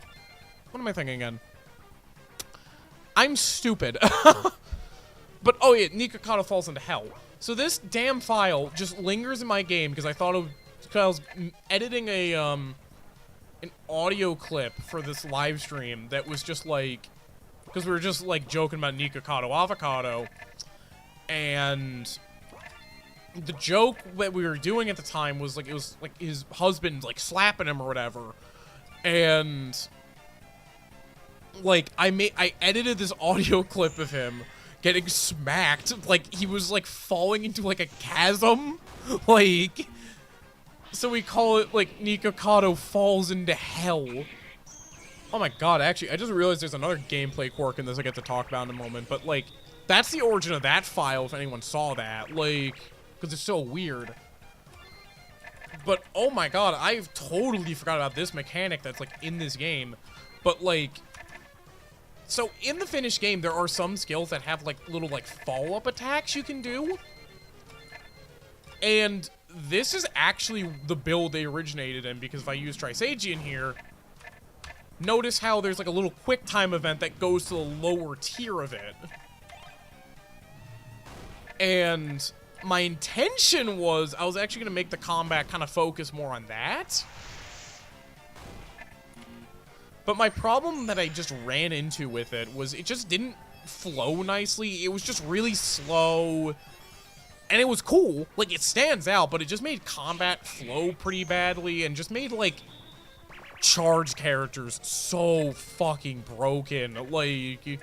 What am I thinking again? I'm stupid. But, oh yeah, Nikocado Falls into Hell. So this damn file just lingers in my game because I thought of, because I was editing a an audio clip for this live stream that was just like, because we were just like joking about Nikocado Avocado, and the joke that we were doing at the time was like, it was like his husband like slapping him or whatever, and like I edited this audio clip of him getting smacked, like, he was, like, falling into, like, a chasm, like, so we call it, like, Nikocado Falls into Hell. Oh my god, actually, I just realized there's another gameplay quirk in this I get to talk about in a moment, but, like, that's the origin of that file, if anyone saw that, like, because it's so weird. But, oh my god, I've totally forgot about this mechanic that's, like, in this game, but, like... So, in the finished game, there are some skills that have, like, little, like, follow-up attacks you can do. And this is actually the build they originated in, because if I use Trisagian here, notice how there's, like, a little quick time event that goes to the lower tier of it. And my intention was, I was actually going to make the combat kind of focus more on that. But my problem that I just ran into with it was it just didn't flow nicely. It was just really slow. And it was cool. Like, it stands out, but it just made combat flow pretty badly and just made, like, charged characters so fucking broken. Like,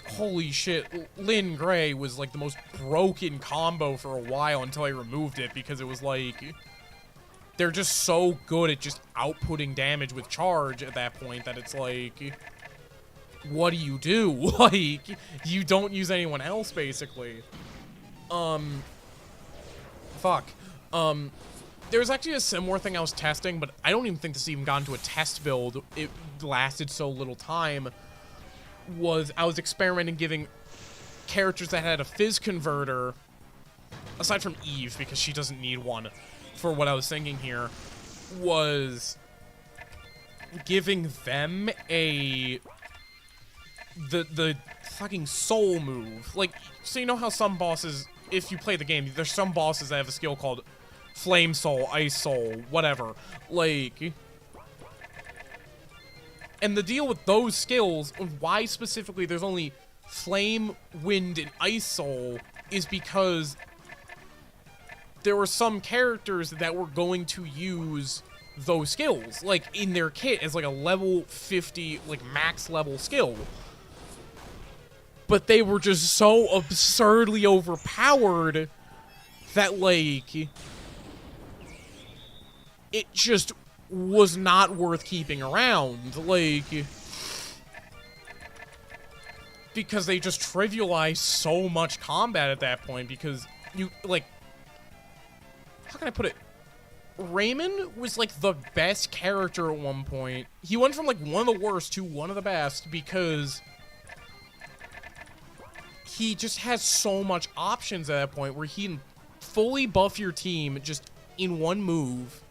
holy shit, Lynn Gray was, like, the most broken combo for a while until I removed it because it was, like, they're just so good at just outputting damage with charge at that point that it's, like, what do you do? Like, you don't use anyone else, basically. Fuck. There's actually a similar thing I was testing, but I don't even think this even got into a test build. It lasted so little time. I was experimenting giving characters that had a fizz converter, aside from Eve, because she doesn't need one for what I was thinking here, was giving them the fucking soul move. Like, so you know how some bosses, if you play the game, there's some bosses that have a skill called Flame Soul, Ice Soul, whatever. Like, and the deal with those skills, why specifically there's only Flame, Wind, and Ice Soul, is because there were some characters that were going to use those skills, like, in their kit as, like, a level 50, like, max level skill. But they were just so absurdly overpowered that, like, it just was not worth keeping around, like, because they just trivialized so much combat at that point, because you, like, how can I put it? Raymond was, like, the best character at one point. He went from, like, one of the worst to one of the best because he just has so much options at that point where he can fully buff your team just in one move.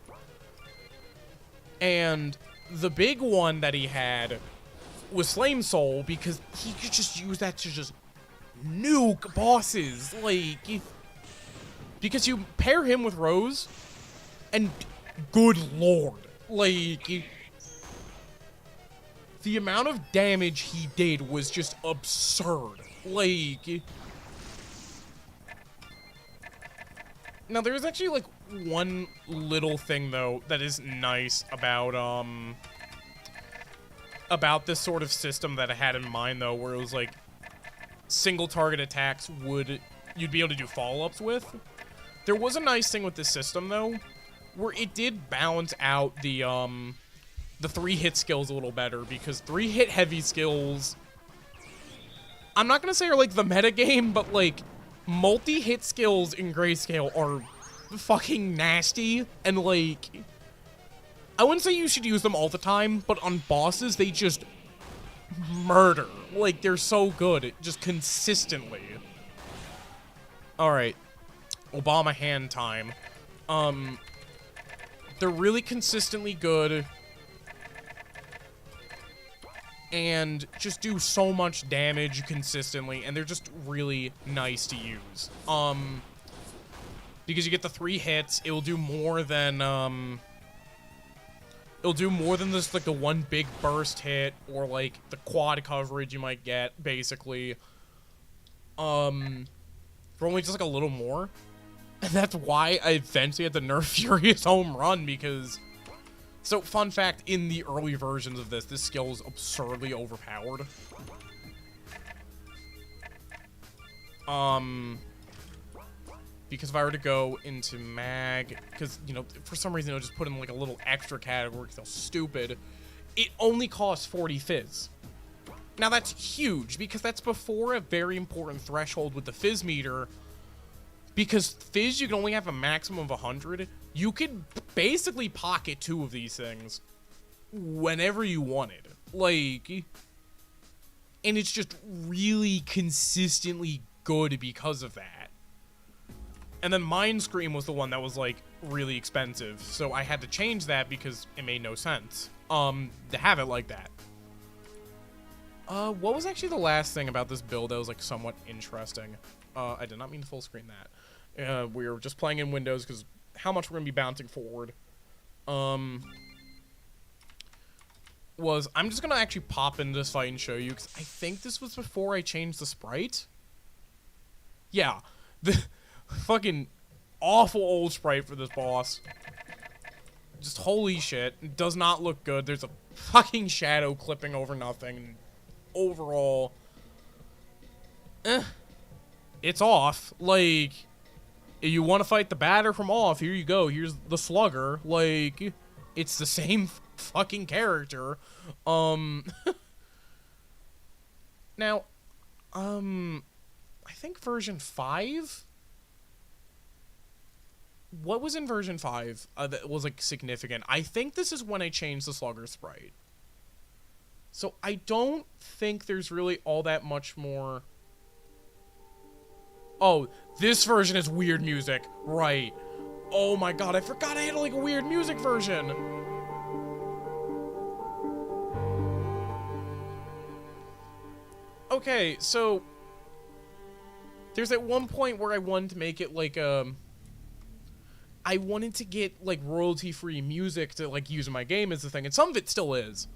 And the big one that he had was Flame Soul, because he could just use that to just nuke bosses, like, because you pair him with Rose, and good lord, like, the amount of damage he did was just absurd, like. Now, there's actually, like, one little thing, though, that is nice about this sort of system that I had in mind, though, where it was, like, single target attacks you'd be able to do follow-ups with. There was a nice thing with this system, though, where it did balance out the 3-hit skills a little better, because 3-hit heavy skills, I'm not gonna say are, like, the metagame, but, like, multi-hit skills in Greyscale are fucking nasty, and, like, I wouldn't say you should use them all the time, but on bosses, they just murder. Like, they're so good, just consistently. Alright. Obama hand time. They're really consistently good, and just do so much damage consistently, and they're just really nice to use. Because you get the 3 hits, it will do more than, it'll do more than this, like, the one big burst hit, or, like, the quad coverage you might get, basically. For only just, like, a little more. And that's why I eventually had to nerf Furious Home Run, because... So, fun fact, in the early versions of this skill is absurdly overpowered. Because if I were to go into mag, because, you know, for some reason it'll just put in, like, a little extra category because they're stupid, it only costs 40 fizz. Now, that's huge, because that's before a very important threshold with the fizz meter, because fizz, you can only have a maximum of 100. You could basically pocket 2 of these things whenever you wanted. Like, and it's just really consistently good because of that. And then Mind Scream was the one that was, like, really expensive, so I had to change that because it made no sense, to have it like that. What was actually the last thing about this build that was, like, somewhat interesting? I did not mean to full screen that. We were just playing in Windows because how much we're going to be bouncing forward. I'm just going to actually pop into this fight and show you, because I think this was before I changed the sprite. Yeah. The fucking awful old sprite for this boss. Just holy shit. It does not look good. There's a fucking shadow clipping over nothing. Overall, it's off. Like, if you want to fight the batter from off, here you go. Here's the slugger. Like, it's the same fucking character. Now, I think version 5? What was in version 5 that was, like, significant? I think this is when I changed the slugger sprite. So I don't think there's really all that much more. Oh, this version is weird music. Right. Oh my god, I forgot I had, like, a weird music version. Okay, so there's at one point where I wanted to make it, like, I wanted to get, like, royalty-free music to, like, use in my game as the thing, and some of it still is.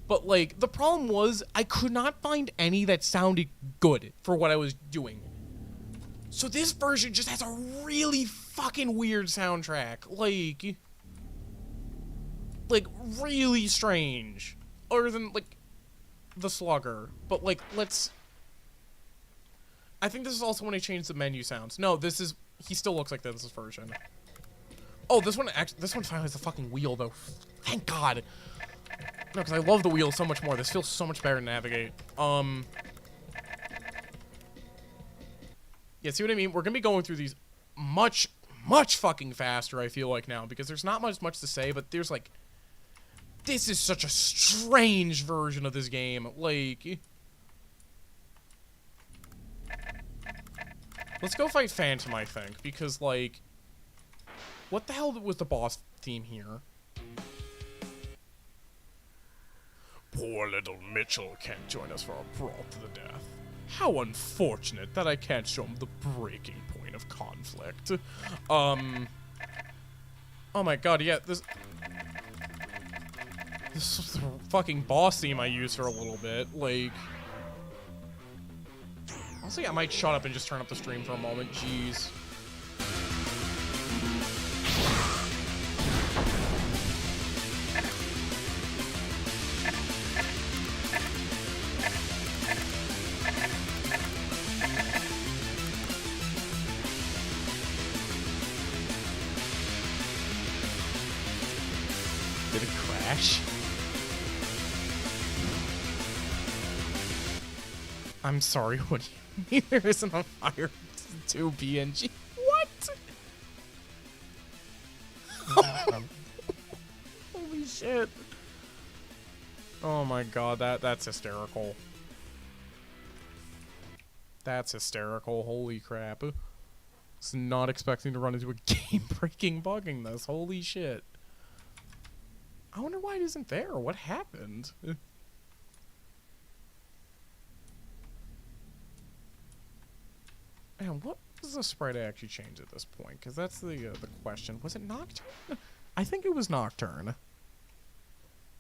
But, like, the problem was I could not find any that sounded good for what I was doing. So this version just has a really fucking weird soundtrack. Like, really strange. Other than, like, the slugger. But, like, I think this is also when I changed the menu sounds. No, this is... He still looks like this version. Oh, this one finally has a fucking wheel, though. Thank God. No, because I love the wheel so much more. This feels so much better to navigate. Yeah, see what I mean? We're gonna be going through these much fucking faster, I feel like, now. Because there's not much to say, but there's, like... This is such a strange version of this game. Like... Let's go fight Phantom, I think. Because, like... What the hell was the boss theme here? Poor little Mitchell can't join us for our brawl to the death. How unfortunate that I can't show him the breaking point of conflict. Oh my god, yeah, this is the fucking boss theme I used for a little bit, like... Honestly, I might shut up and just turn up the stream for a moment, jeez. Did it crash? I'm sorry, what do you mean there isn't a Fire 2 PNG? What? Holy shit. Oh my god, that's hysterical. That's hysterical, holy crap. I was not expecting to run into a game-breaking bug in this, holy shit. I wonder why it isn't there. What happened? Man, what was the sprite I actually changed at this point? Because that's the question. Was it Nocturne? I think it was Nocturne.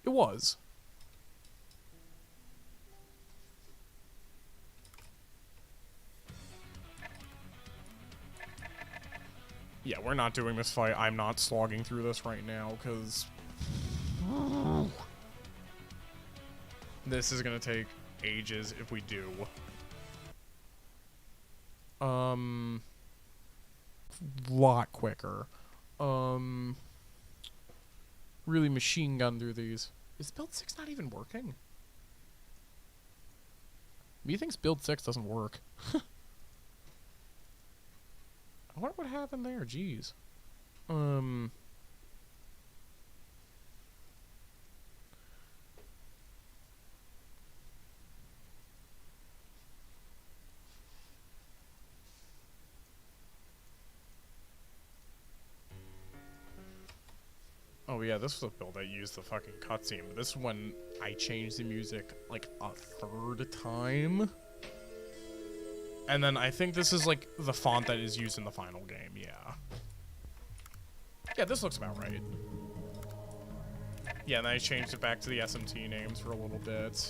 It was. Yeah, we're not doing this fight. I'm not slogging through this right now, because... This is gonna take ages if we do. Lot quicker. Really machine gun through these. Is build 6 not even working? Methinks build 6 doesn't work. I wonder what happened there, jeez. Oh yeah, this was a build I used the fucking cutscene, but this is when I changed the music like a third time. And then I think this is like the font that is used in the final game, yeah. Yeah, this looks about right. Yeah, and then I changed it back to the SMT names for a little bit.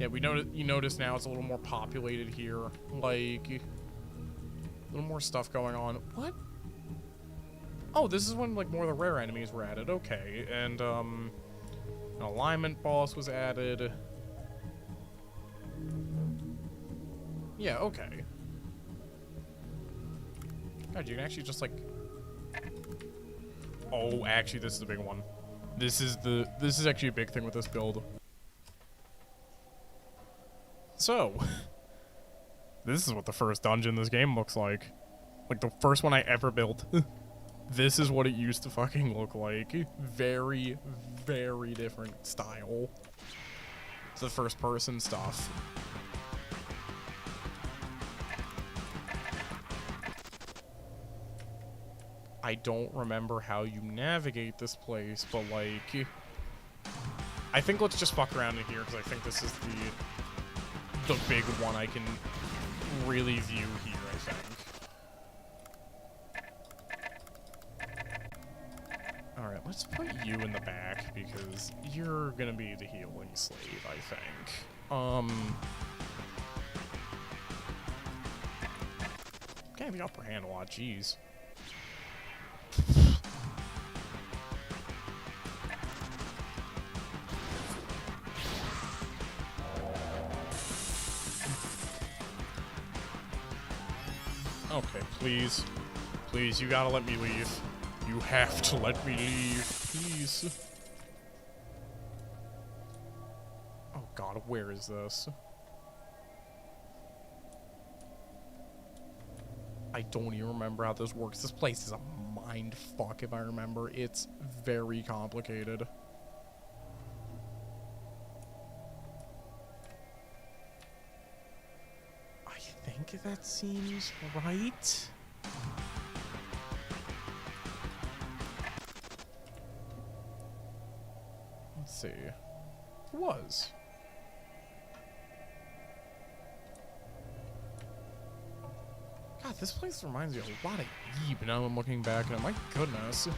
Yeah, you notice now it's a little more populated here. Like, a little more stuff going on. What? Oh, this is when, like, more of the rare enemies were added. Okay, and, an alignment boss was added. Yeah, okay. God, you can actually just, like... Oh, actually, this is the big one. This is actually a big thing with this build. So, this is what the first dungeon in this game looks like. Like, the first one I ever built. This is what it used to fucking look like. Very, very different style. It's the first person stuff. I don't remember how you navigate this place, but like... I think let's just fuck around in here, because I think this is the big one I can really view here, I think. Alright, let's put you in the back, because you're gonna be the healing slave, I think. Okay, the upper hand a lot, jeez. Okay, please. Please, you gotta let me leave. You have to let me leave, please. Oh god, where is this? I don't even remember how this works. This place is a mind fuck if I remember. It's very complicated. I think that seems right. Let's see. It was. God, this place reminds me a lot of Eve now I'm looking back and my goodness.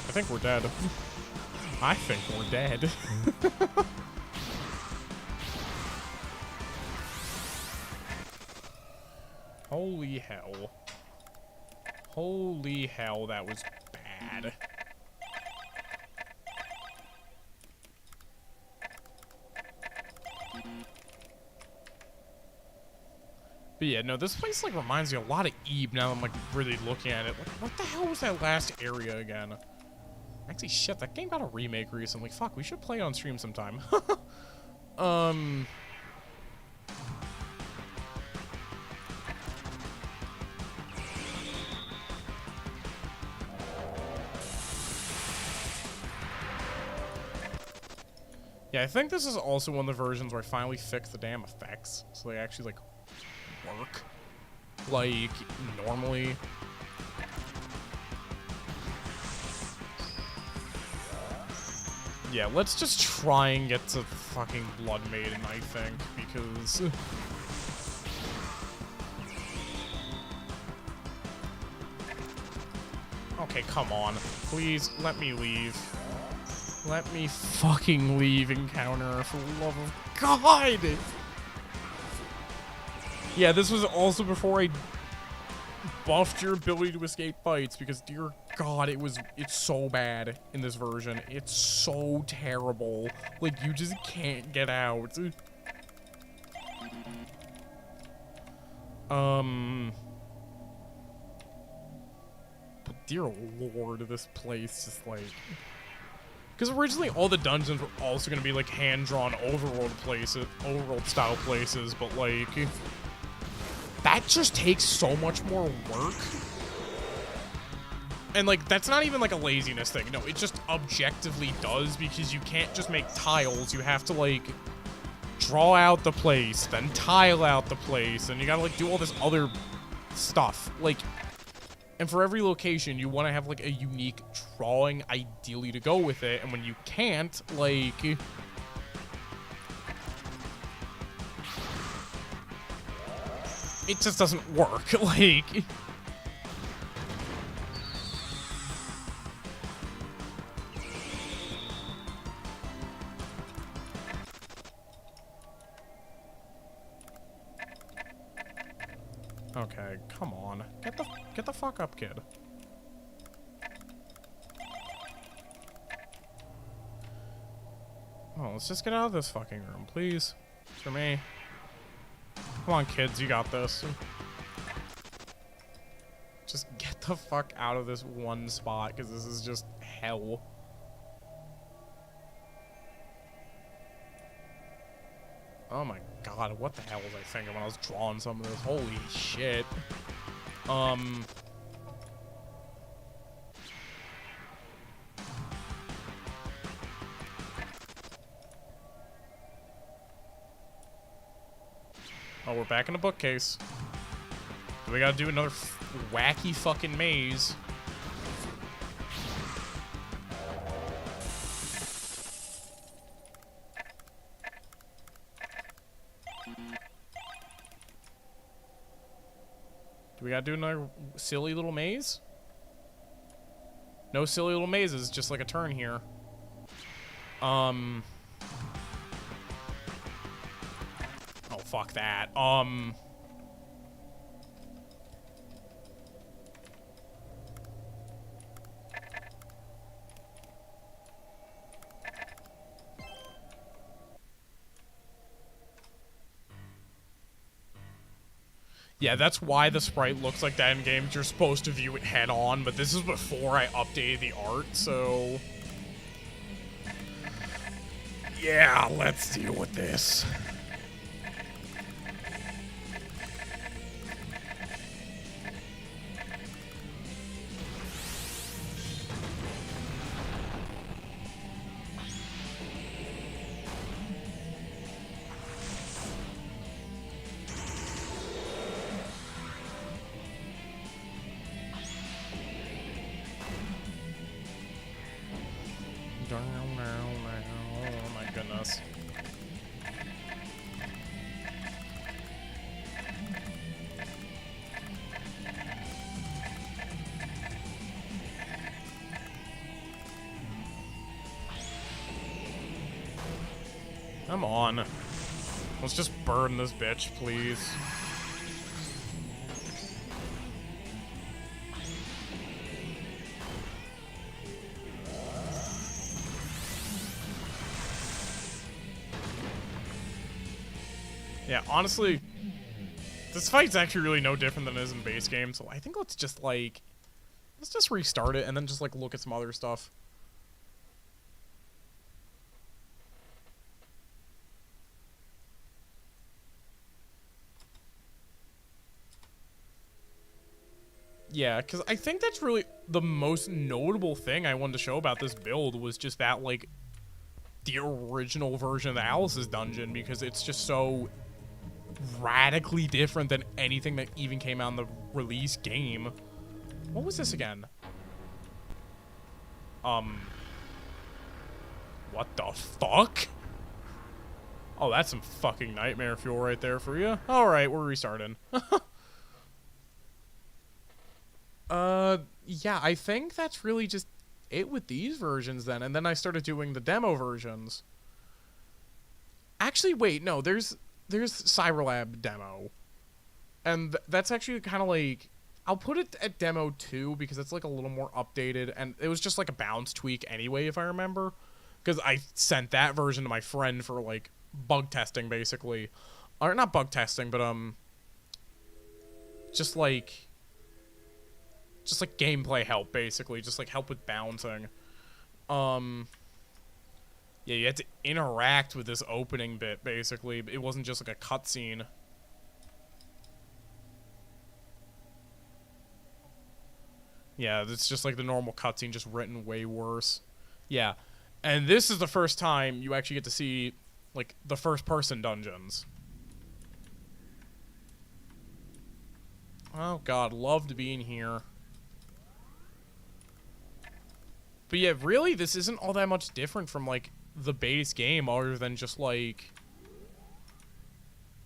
I think we're dead. I think we're dead. Holy hell. Holy hell, that was bad. But yeah, no, this place, like, reminds me a lot of Eve now I'm, like, really looking at it. Like, what the hell was that last area again? Actually, shit, that game got a remake recently. Fuck, we should play it on stream sometime. Yeah, I think this is also one of the versions where I finally fixed the damn effects, so they actually, like, work. Like, normally. Yeah, let's just try and get to fucking Blood Maiden, I think, because... Okay, come on. Please, let me leave. Let me fucking leave Encounter, for the love of God! Yeah, this was also before I buffed your ability to escape fights, because dear God, it's so bad in this version. It's so terrible. Like, you just can't get out. But dear Lord, this place is like... Because originally all the dungeons were also going to be like hand-drawn overworld style places, but like... That just takes so much more work. And like, that's not even like a laziness thing. No, it just objectively does, because you can't just make tiles. You have to like draw out the place, then tile out the place, and you gotta like do all this other stuff. Like, and for every location, you want to have like a unique drawing ideally to go with it. And when you can't, like, it just doesn't work. Like... Okay, come on. Get the fuck up, kid. Oh, let's just get out of this fucking room, please. For me. Come on, kids, you got this. Just get the fuck out of this one spot, because this is just hell. Oh my god, what the hell was I thinking when I was drawing some of this? Holy shit. Oh, we're back in the bookcase. We gotta do another wacky fucking maze. Do we gotta do another silly little maze? No silly little mazes, just like a turn here. Oh, fuck that. Yeah, that's why the sprite looks like that in games. You're supposed to view it head on, but this is before I updated the art, so... Yeah, let's deal with this. Oh my goodness. Come on. Let's just burn this bitch, please. Yeah, honestly, this fight's actually really no different than it is in base game, so I think let's just restart it and then just like look at some other stuff. Yeah, because I think that's really the most notable thing I wanted to show about this build was just that, like, the original version of the Alice's dungeon, because it's just so radically different than anything that even came out in the release game. What was this again? What the fuck? Oh, that's some fucking nightmare fuel right there for you. Alright, we're restarting. Yeah, I think that's really just it with these versions then, and then I started doing the demo versions. Actually, wait, no, there's Cyberlab demo. And that's actually kind of like, I'll put it at demo 2 because it's like a little more updated, and it was just like a bounce tweak anyway, if I remember. Because I sent that version to my friend for like bug testing, basically. Or not bug testing, but just like gameplay help, basically. Just like help with bouncing. Yeah, you had to interact with this opening bit, basically. It wasn't just like a cutscene. Yeah, it's just like the normal cutscene, just written way worse. Yeah, and this is the first time you actually get to see, like, the first-person dungeons. Oh god, loved being here. But yeah, really, this isn't all that much different from, like, the base game, other than just, like,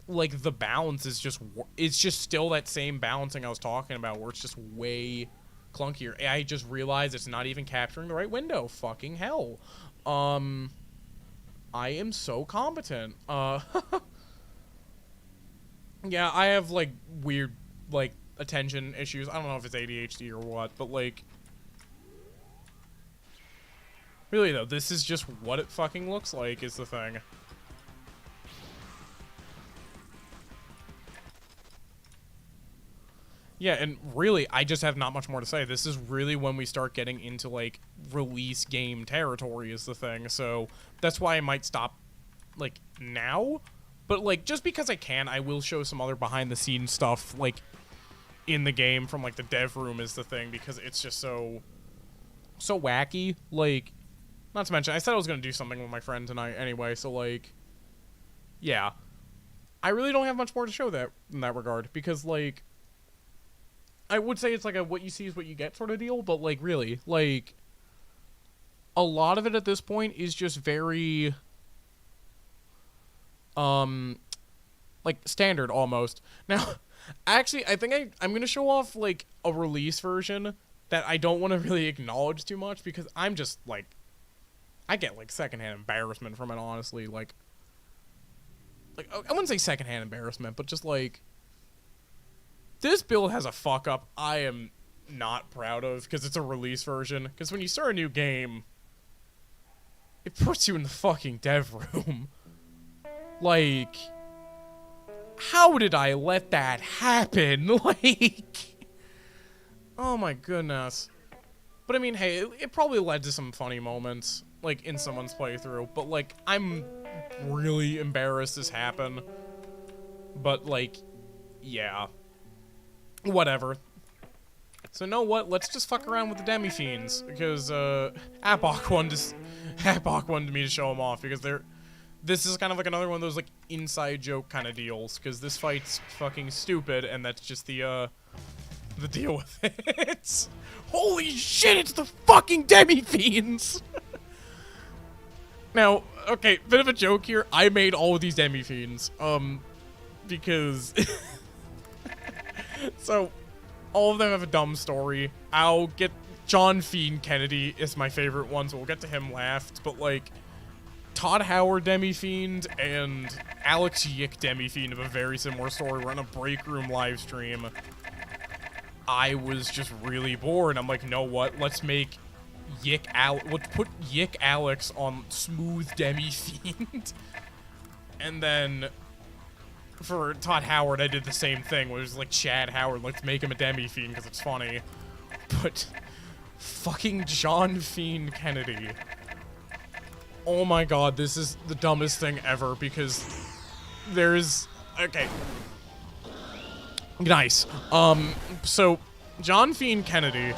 like, the balance is just, it's just still that same balancing I was talking about, where it's just way clunkier. I just realized it's not even capturing the right window. Fucking hell. I am so competent. Yeah, I have, like, weird, like, attention issues. I don't know if it's ADHD or what, but, like, really, though, this is just what it fucking looks like, is the thing. Yeah, and really, I just have not much more to say. This is really when we start getting into, like, release game territory is the thing, so that's why I might stop, like, now. But, like, just because I can, I will show some other behind-the-scenes stuff, like, in the game from, like, the dev room is the thing, because it's just so wacky. Like, not to mention, I said I was going to do something with my friend tonight anyway, so, like, yeah. I really don't have much more to show that in that regard, because, like, I would say it's like a what you see is what you get sort of deal, but, like, really, like, a lot of it at this point is just very, like, standard, almost. Now, actually, I think I'm gonna show off, like, a release version that I don't want to really acknowledge too much, because I'm just, like, I get, like, secondhand embarrassment from it, honestly, like, I wouldn't say secondhand embarrassment, but just, like, this build has a fuck-up I am not proud of, because it's a release version, because when you start a new game, it puts you in the fucking dev room. Like, how did I let that happen? Like, oh my goodness. But I mean, hey, it probably led to some funny moments, like, in someone's playthrough, but, like, I'm really embarrassed this happened. But, like, yeah. Whatever. So, know what? Let's just fuck around with the demi-fiends, because, Apok wanted me to show them off, because this is kind of like another one of those, like, inside joke kind of deals, because this fight's fucking stupid, and that's just the deal with it. Holy shit, it's the fucking demi-fiends! Now, okay, bit of a joke here, I made all of these demi-fiends, because... So, all of them have a dumb story. I'll get... John Fiend Kennedy is my favorite one, so we'll get to him last, but, like... Todd Howard Demi-Fiend and Alex Yick Demi-Fiend have a very similar story. We're in a break room live stream. I was just really bored. I'm like, you know what? Let's make let's put Yick Alex on Smooth Demi-Fiend. And then for Todd Howard, I did the same thing, where it was like Chad Howard. Let's make him a Demi-Fiend because it's funny. But fucking John Fiend Kennedy. Oh my god, this is the dumbest thing ever, because there's... Okay. Nice. So, John Fiend Kennedy,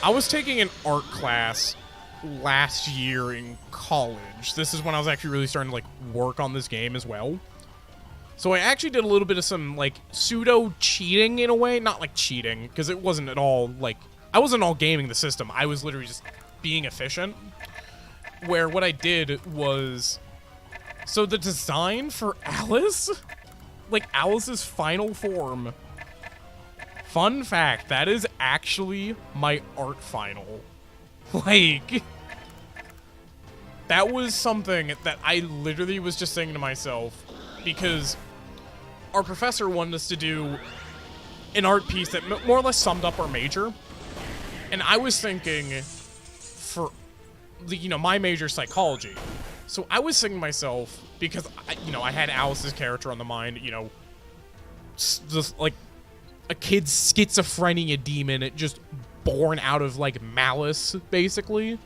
I was taking an art class last year in college. This is when I was actually really starting to, like, work on this game as well. So I actually did a little bit of some, like, pseudo-cheating in a way. Not, like, cheating, because it wasn't at all, like... I wasn't all gaming the system. I was literally just being efficient. Where what I did was... So the design for Alice... Like, Alice's final form... Fun fact, that is actually my art final. Like... That was something that I literally was just saying to myself, because our professor wanted us to do an art piece that more or less summed up our major. And I was thinking, for... You know, my major is psychology. So I was thinking to myself, because, I had Alice's character on the mind, just, like, a kid's schizophrenia demon, just born out of, like, malice, basically.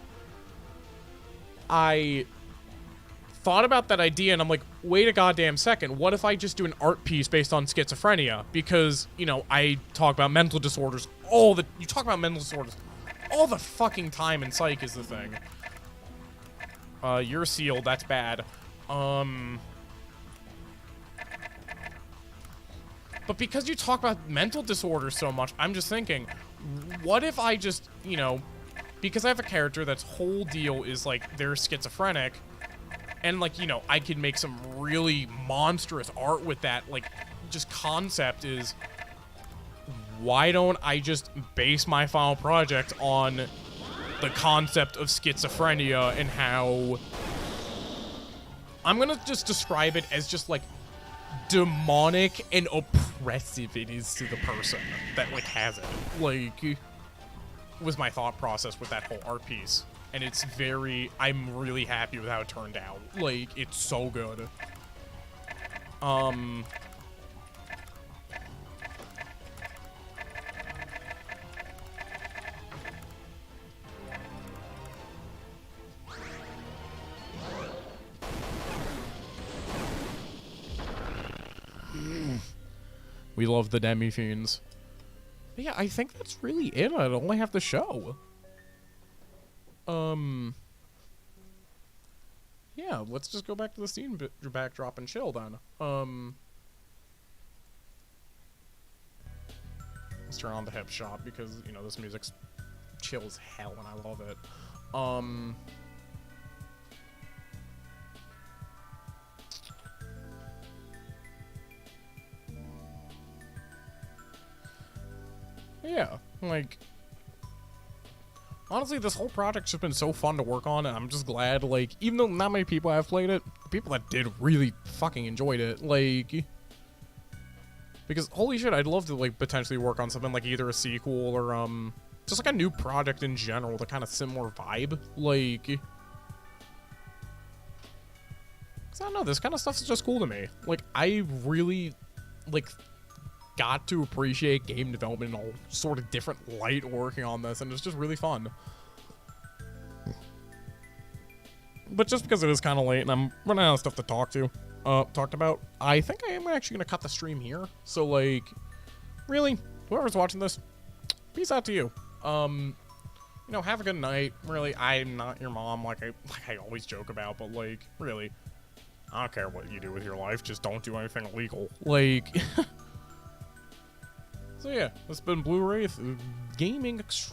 I thought about that idea, and I'm like, wait a goddamn second, what if I just do an art piece based on schizophrenia? Because, I talk about mental disorders you talk about mental disorders all the fucking time in psych is the thing. You're sealed, that's bad. But because you talk about mental disorders so much, I'm just thinking, what if I just, because I have a character that's whole deal is, like, they're schizophrenic, And, like, you know, I could make some really monstrous art with that, like, just concept is, why don't I just base my final project on the concept of schizophrenia and how... I'm gonna just describe it as just, like, demonic and oppressive it is to the person that, like, has it. Like, was my thought process with that whole art piece. And it's very... I'm really happy with how it turned out. Like, it's so good. We love the demi-fiends. But yeah, I think that's really it. I only have the show. Yeah, let's just go back to the scene backdrop and chill then. Let's turn on the hip shop because, you know, this music's chill as hell and I love it. Yeah, like... Honestly, this whole project's just been so fun to work on, and I'm just glad, like, even though not many people have played it, the people that did really fucking enjoyed it, like... Because, holy shit, I'd love to, like, potentially work on something like either a sequel or, just like a new project in general, the kind of similar vibe, like... Because, I don't know, this kind of stuff's just cool to me. Like, I really, like... got to appreciate game development in a sort of different light working on this, and it's just really fun. But just because it is kind of late and I'm running out of stuff to talked about, I think I am actually going to cut the stream here. So, like, really, whoever's watching this, peace out to you. You know, have a good night. Really, I'm not your mom like I always joke about, but, like, really, I don't care what you do with your life, just don't do anything illegal. Like... So yeah, this has been Blue Wraith, gaming extra.